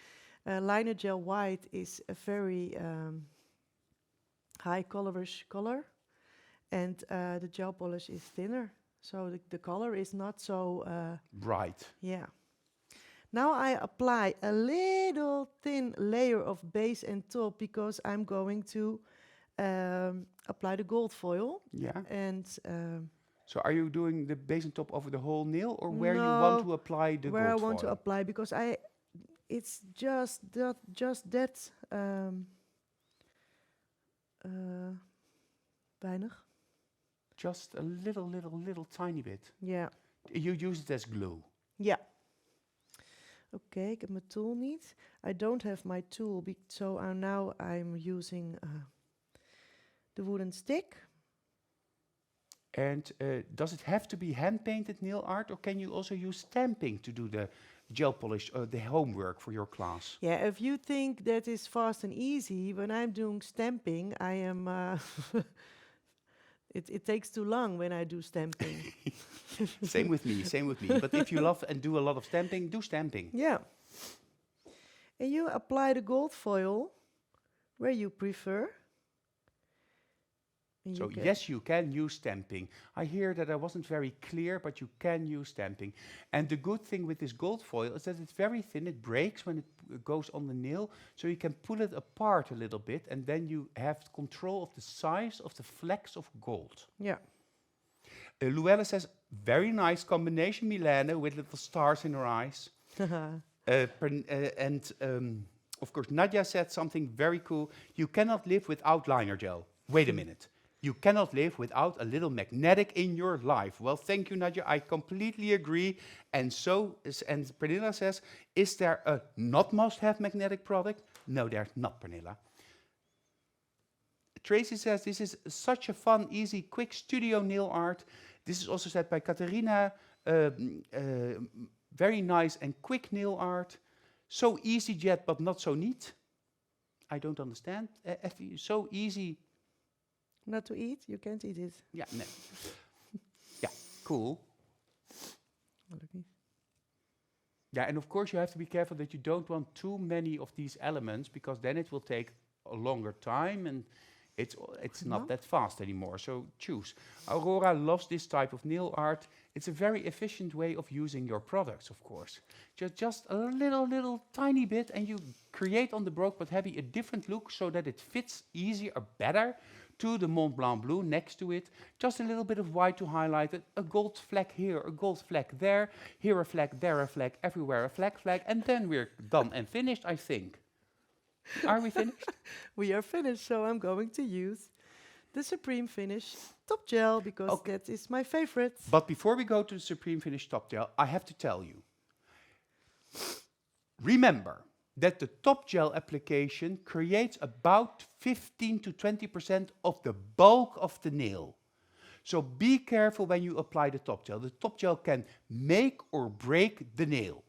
Liner gel white is a very high colorish color, and the gel polish is thinner, so the color is not so bright. Yeah. Now I apply a little thin layer of base and top because I'm going to apply the gold foil. Yeah. And so are you doing the base and top over the whole nail, or where you want to apply the gold foil? Where I want to apply, because it's just that weinig. Just a little tiny bit. Yeah. You use it as glue. Yeah. Oké, ik heb mijn tool niet. I don't have my tool, so now I'm using the wooden stick. And does it have to be hand-painted nail art, or can you also use stamping to do the gel polish, the homework for your class? Yeah, if you think that is fast and easy, when I'm doing stamping, I am... It takes too long when I do stamping. Same with me. But if you love and do a lot of stamping, do stamping. Yeah. And you apply the gold foil where you prefer. So yes, you can use stamping. I hear that I wasn't very clear, but you can use stamping. And the good thing with this gold foil is that it's very thin. It breaks when it goes on the nail, so you can pull it apart a little bit, and then you have control of the size of the flecks of gold. Yeah. Luella says, very nice combination, Mylene, with little stars in her eyes. Of course, Nadia said something very cool. You cannot live without liner gel. Wait a minute. You cannot live without a little magnetic in your life. Well, thank you, Nadia. I completely agree. And and Pernilla says, is there a not must-have magnetic product? No, there's not, Pernilla. Tracy says, this is such a fun, easy, quick studio nail art. This is also said by Katerina. Very nice and quick nail art. So easy yet, but not so neat. I don't understand. So easy. Not to eat? You can't eat it. Yeah, no. Yeah, cool. Yeah, and of course you have to be careful that you don't want too many of these elements, because then it will take a longer time and it's not that fast anymore. So choose. Aurora loves this type of nail art. It's a very efficient way of using your products, of course. Just a little tiny bit, and you create on the broke but heavy a different look so that it fits easier or better to the Mont Blanc blue next to it. Just a little bit of white to highlight it, a gold fleck here, a gold fleck there, here a fleck, there a fleck, everywhere a fleck, and then we're done and finished, I think. Are we finished? We are finished, so I'm going to use the Supreme Finish Top Gel, because that is my favorite. But before we go to the Supreme Finish Top Gel, I have to tell you, remember that the Top Gel application creates about 15 to 20% of the bulk of the nail. So be careful when you apply the Top Gel. The Top Gel can make or break the nail.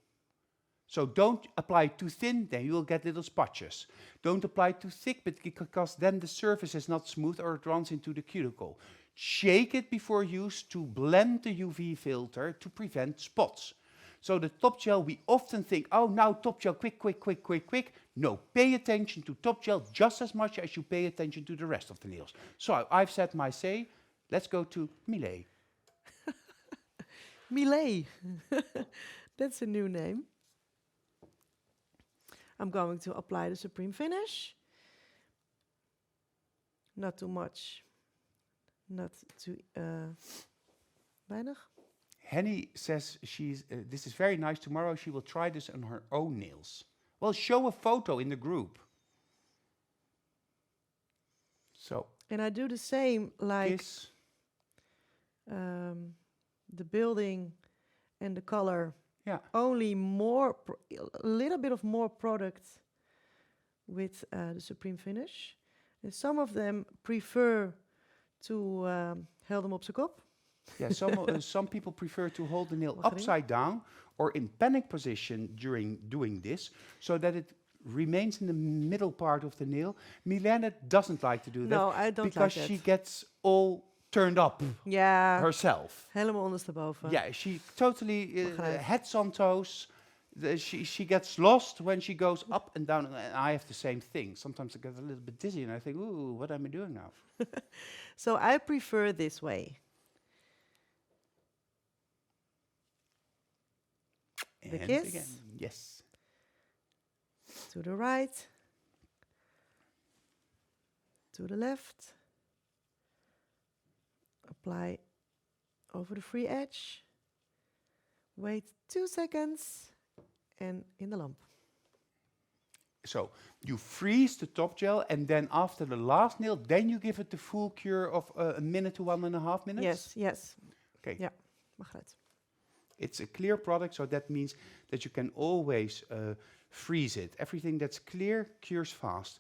So don't apply too thin, then you will get little spotches. Don't apply too thick, because then the surface is not smooth or it runs into the cuticle. Shake it before use to blend the UV filter to prevent spots. So the Top Gel, we often think, oh, now Top Gel, quick. No, pay attention to Top Gel just as much as you pay attention to the rest of the nails. So I've said my say. Let's go to Mylene. Mylene. That's a new name. I'm going to apply the Supreme Finish. Not too much. Not too weinig. Henny says this is very nice. Tomorrow she will try this on her own nails. Well, show a photo in the group. So. And I do the same like the building and the color. Yeah. Only more, a little bit of more product with the Supreme Finish. And some of them prefer to held hem op zijn kop. Yeah, some people prefer to hold the nail upside down or in panic position during doing this, so that it remains in the middle part of the nail. Mylene doesn't like to do that. No, I don't like that. Because she gets all turned up herself. Helemaal ondersteboven. Yeah, she totally heads on toes. She gets lost when she goes up and down. And I have the same thing. Sometimes I get a little bit dizzy and I think, ooh, what am I doing now? So I prefer this way. The kiss. Again, yes. To the right. To the left. Apply over the free edge. Wait 2 seconds. And in the lamp. So you freeze the Top Gel, and then after the last nail, then you give it the full cure of a minute to 1.5 minutes? Yes. Okay. Ja, mag het. It's a clear product, so that means that you can always freeze it. Everything that's clear cures fast.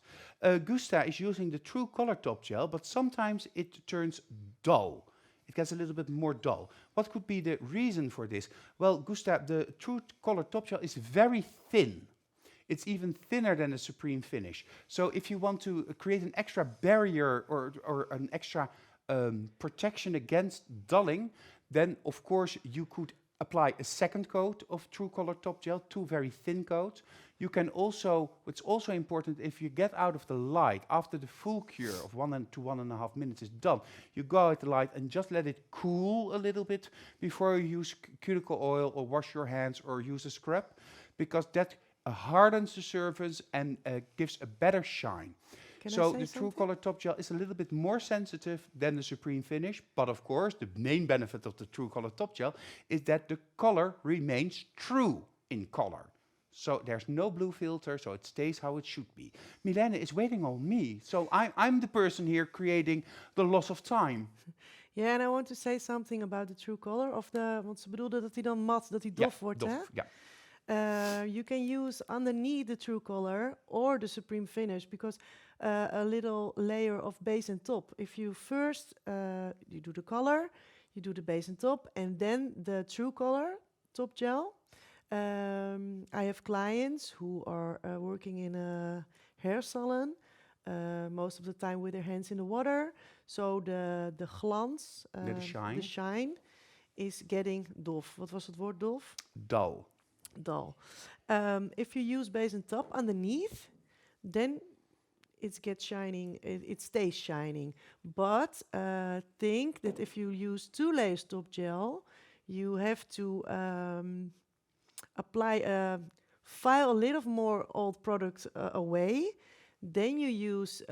Gusta is using the True Color Top Gel, but sometimes it turns dull. It gets a little bit more dull. What could be the reason for this? Well, Gustav, the True Color Top Gel is very thin. It's even thinner than the Supreme Finish. So if you want to create an extra barrier or an extra protection against dulling, then of course you could apply a second coat of True Color Top Gel, 2 very thin coats. You can also, it's also important, if you get out of the light after the full cure of 1 to 1.5 minutes is done, you go out the light and just let it cool a little bit before you use cuticle oil or wash your hands or use a scrub, because that hardens the surface and gives a better shine. So the True Color Top Gel is a little bit more sensitive than the Supreme Finish, but of course the main benefit of the True Color Top Gel is that the color remains true in color. So there's no blue filter, so it stays how it should be. Mylene is waiting on me, so I'm the person here creating the loss of time. Yeah, and I want to say something about the true color of the, want ze bedoelde dat hij dan mat, dat hij Ja, dof wordt, hè? dof, ja. You can use underneath the true color or the supreme finish because a little layer of base and top. If you first you do the color, you do the base and top, and then the true color top gel. I have clients who are working in a hair salon, most of the time with their hands in the water. So the glans, shine. the shine, is getting dof. Wat was het woord dof? Dull. Dull. If you use base and top underneath, then it gets shining. It stays shining. But think that if you use 2 layers top gel, you have to apply file a little more old product away. Then you use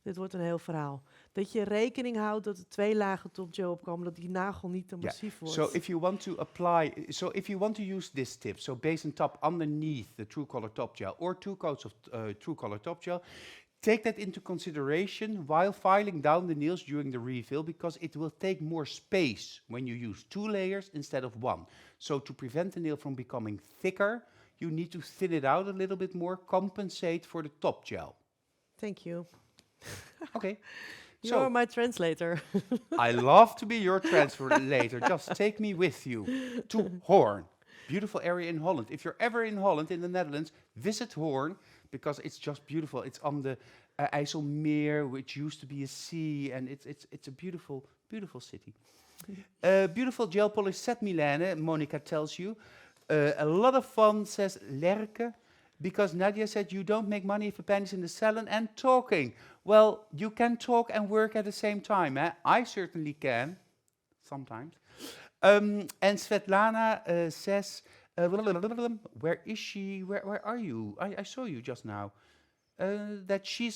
dit wordt een heel verhaal. Dat je rekening houdt dat er 2 lagen top gel opkomen, dat die nagel niet te massief wordt. So if you want to use this tip, so base and top underneath the True Color top gel or 2 coats of True Color top gel, take that into consideration while filing down the nails during the refill, because it will take more space when you use 2 layers instead of 1. So to prevent the nail from becoming thicker, you need to thin it out a little bit more, compensate for the top gel. Thank you. Okay. You're my translator. I love to be your translator. Just take me with you to Hoorn. Beautiful area in Holland. If you're ever in Holland, in the Netherlands, visit Hoorn because it's just beautiful. It's on the IJsselmeer, which used to be a sea, and it's a beautiful, beautiful city. Beautiful gel polish set, Mylene, Monica tells you. A lot of fun, says Lerke, because Nadia said you don't make money if a pen is in the salon and talking. Well, you can talk and work at the same time. Eh? I certainly can, sometimes. And Svetlana says, where is she? Where are you? I saw you just now. That she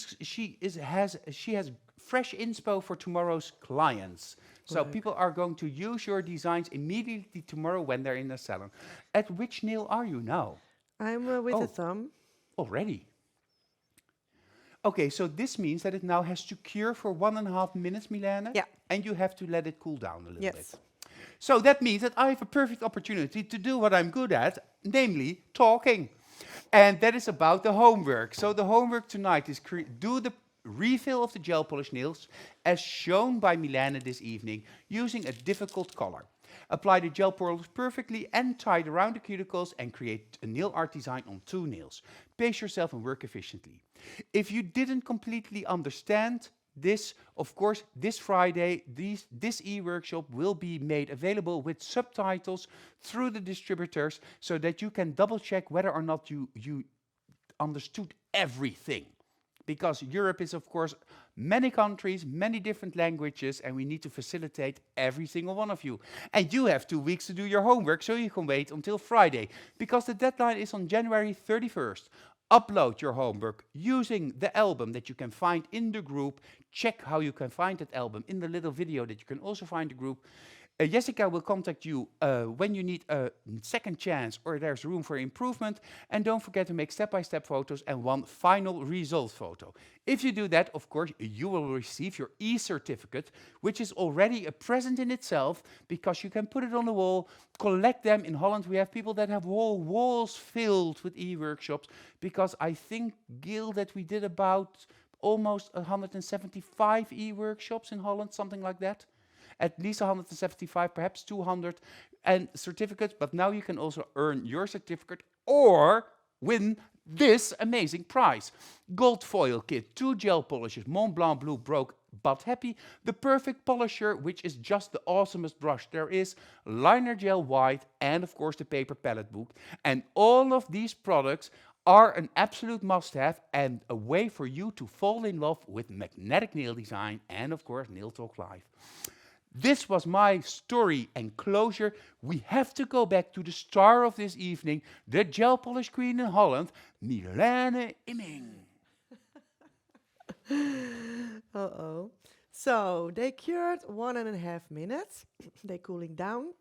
has fresh inspo for tomorrow's clients. So people are going to use your designs immediately tomorrow when they're in the salon. At which nail are you now? I'm with the thumb. Already. Okay, so this means that it now has to cure for 1.5 minutes, Mylene. Yeah. And you have to let it cool down a little bit. Yes. So that means that I have a perfect opportunity to do what I'm good at, namely talking. And that is about the homework. So the homework tonight is do the refill of the gel polish nails as shown by Mylene this evening using a difficult color. Apply the gel polish perfectly and tie it around the cuticles and create a nail art design on 2 nails. Pace yourself and work efficiently. If you didn't completely understand this, of course, this Friday, this e-workshop will be made available with subtitles through the distributors so that you can double check whether or not you understood everything. Because Europe is, of course, many countries, many different languages, and we need to facilitate every single one of you. And you have 2 weeks to do your homework, so you can wait until Friday, because the deadline is on January 31st. Upload your homework using the album that you can find in the group. Check how you can find that album in the little video that you can also find the group. Jessica will contact you when you need a second chance or there's room for improvement. And don't forget to make step-by-step photos and one final result photo. If you do that, of course, you will receive your e-certificate, which is already a present in itself because you can put it on the wall, collect them. In Holland, we have people that have whole walls filled with e-workshops because I think, Gil, that we did about almost 175 e-workshops in Holland, something like that. At least 175, perhaps 200, and certificates. But now you can also earn your certificate or win this amazing prize. Gold foil kit, 2 gel polishes, Mont Blanc Blue Broke But Happy, the perfect polisher, which is just the awesomest brush there is, liner gel white, and of course the paper palette book. And all of these products are an absolute must-have and a way for you to fall in love with magnetic nail design and of course Nail Talk Live. This was my story and closure. We have to go back to the star of this evening, the gel polish queen in Holland, Mylene Imming. Uh-oh. So they cured 1.5 minutes. They cooled down.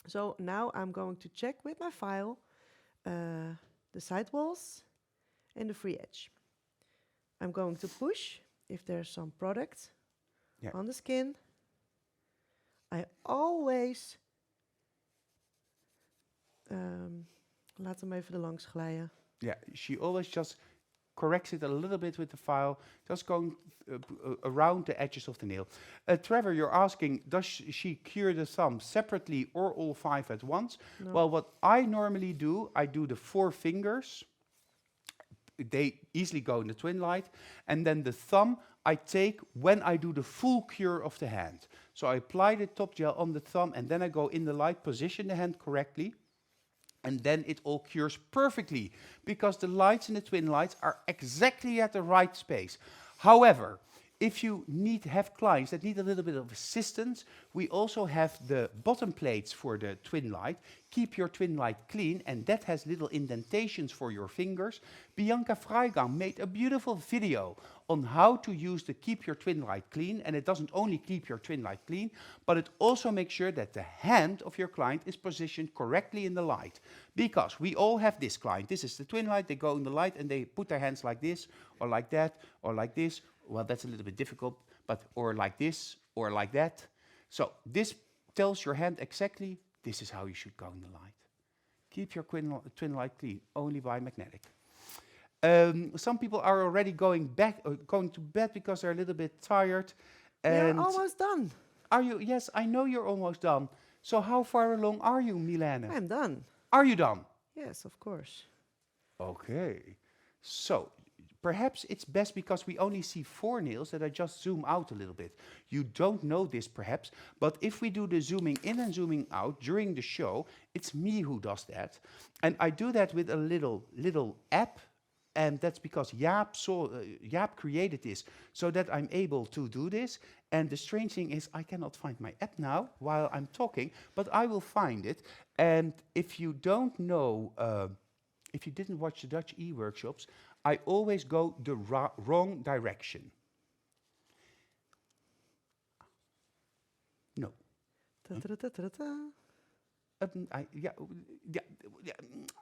So now I'm going to check with my file the side walls and the free edge. I'm going to push if there's some product Yeah. on the skin. I always laat hem even er langs glijden. Yeah, she always just corrects it a little bit with the file, just going around the edges of the nail. Trevor, you're asking, does she cure the thumb separately or all 5 at once? No. Well, what I normally do, I do the 4 fingers. They easily go in the twin light. And then the thumb I take when I do the full cure of the hand. So I apply the top gel on the thumb, and then I go in the light, position the hand correctly, and then it all cures perfectly, because the lights in the twin lights are exactly at the right space. However, if you have clients that need a little bit of assistance, we also have the bottom plates for the twin light. Keep your twin light clean, and that has little indentations for your fingers. Bianca Freigang made a beautiful video on how to use the Keep Your Twin Light Clean, and it doesn't only keep your twin light clean, but it also makes sure that the hand of your client is positioned correctly in the light. Because we all have this client. This is the twin light, they go in the light and they put their hands like this, or like that, or like this. Well, that's a little bit difficult, but or like this, or like that. So this tells your hand exactly, this is how you should go in the light. Keep your twin light clean, only by magnetic. Some people are already going to bed because they're a little bit tired. We're And almost done. are you? Yes, I know you're almost done. So how far along are you, Mylene? I'm done. Are you done? Yes, of course. Okay. So perhaps it's best, because we only see 4 nails, that I just zoom out a little bit. You don't know this perhaps, but if we do the zooming in and zooming out during the show, it's me who does that. And I do that with a little app. And that's because Jaap created this so that I'm able to do this. And the strange thing is I cannot find my app now while I'm talking, but I will find it. And if you don't know, if you didn't watch the Dutch e-workshops, I always go the wrong direction. No. Ta-ta-ta-ta-ta.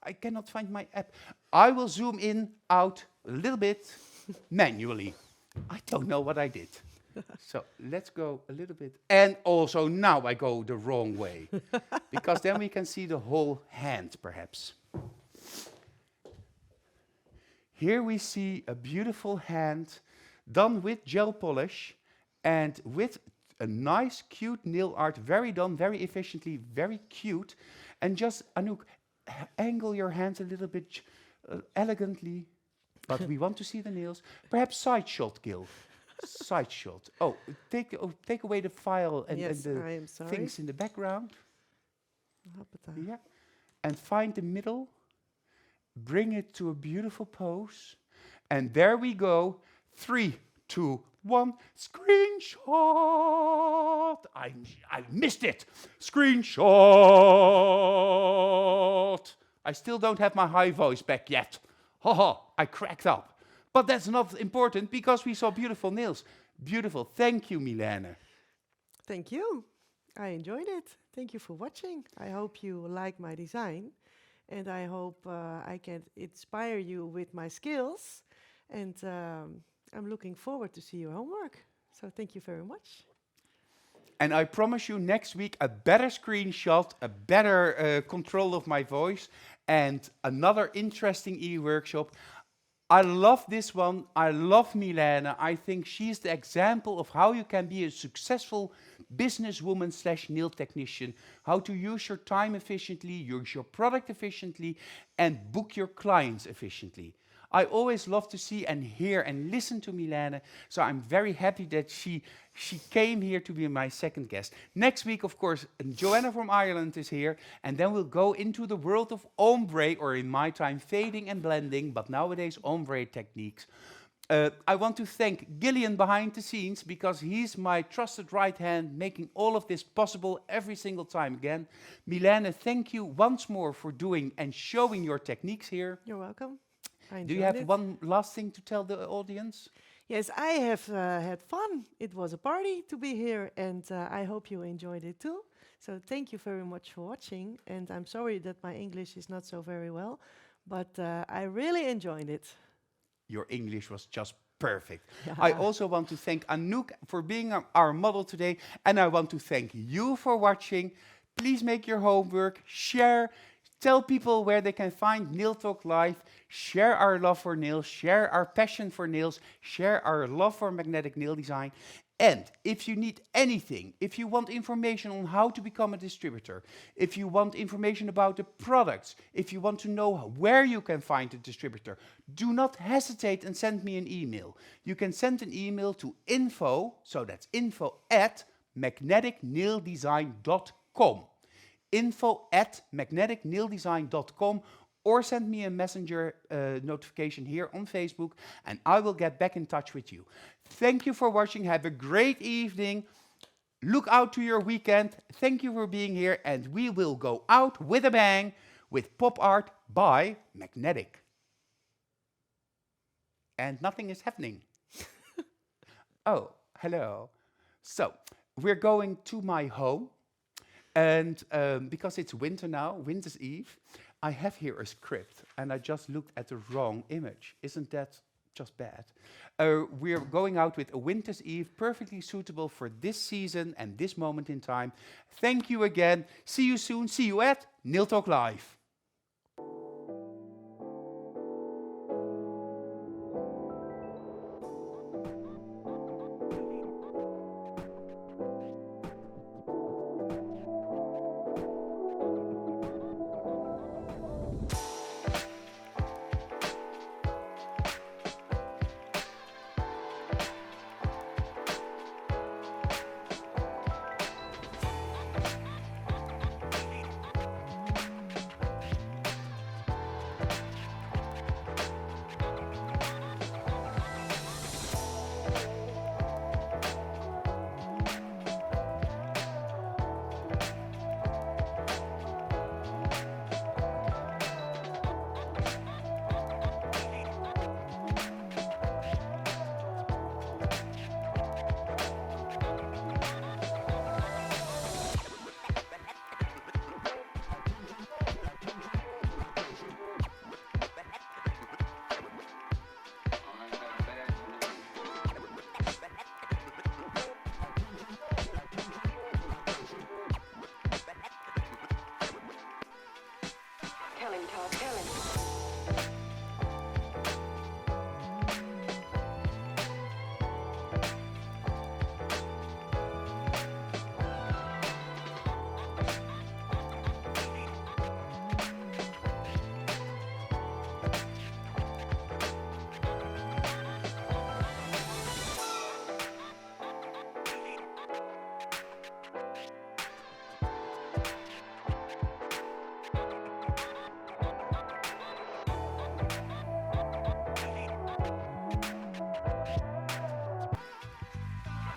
I cannot find my app. I will zoom in, out a little bit manually. I don't know what I did. So let's go a little bit. And also now I go the wrong way, because then we can see the whole hand perhaps. Here we see a beautiful hand done with gel polish and with a nice, cute nail art, very done, very efficiently, very cute. And just, Anouk, angle your hands a little bit elegantly, but we want to see the nails. Perhaps side shot, Gil. Side shot. Oh, take away the file and, Yes, and I am the sorry. things in the background. Hoppata. Yeah. And find the middle. Bring it to a beautiful pose. And there we go. 3, 2, 1. Screenshot. I missed it. Screenshot. I still don't have my high voice back yet. Haha, I cracked up. But that's not important, because we saw beautiful nails. Beautiful. Thank you, Mylene. Thank you. I enjoyed it. Thank you for watching. I hope you like my design. And I hope I can inspire you with my skills. And I'm looking forward to see your homework. So thank you very much. And I promise you next week a better screenshot, a better control of my voice, and another interesting e-workshop. I love this one. I love Mylene. I think she's the example of how you can be a successful businesswoman / nail technician, how to use your time efficiently, use your product efficiently, and book your clients efficiently. I always love to see and hear and listen to Mylene, so I'm very happy that she came here to be my second guest. Next week, of course, Joanna from Ireland is here, and then we'll go into the world of ombre, or in my time, fading and blending, but nowadays ombre techniques. I want to thank Gillian behind the scenes, because he's my trusted right hand, making all of this possible every single time again. Mylene, thank you once more for doing and showing your techniques here. You're welcome. Do you have one last thing to tell the audience? Yes, I have had fun. It was a party to be here, and I hope you enjoyed it too. So thank you very much for watching. And I'm sorry that my English is not so very well, but I really enjoyed it. Your English was just perfect. I Yeah. also want to thank Anouk for being our model today, and I want to thank you for watching. Please make your homework, share, tell people where they can find Nail Talk Live, share our love for nails, share our passion for nails, share our love for magnetic nail design. And if you need anything, if you want information on how to become a distributor, if you want information about the products, if you want to know where you can find a distributor, do not hesitate and send me an email. You can send an email to info, so that's info at magneticnaildesign.com. Info at magneticnaildesign.com, or send me a messenger notification here on Facebook, and I will get back in touch with you. Thank you for watching. Have a great evening. Look out to your weekend. Thank you for being here, and we will go out with a bang with pop art by Magnetic. And nothing is happening. Oh, hello. So, we're going to my home, and because it's winter now, winter's eve, I have here a script, and I just looked at the wrong image. Isn't that just bad? We're going out with a winter's eve, perfectly suitable for this season and this moment in time. Thank you again. See you soon. See you at Nail Talk Live. Tell him, Todd, tell him.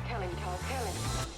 Tell him, Todd, tell him.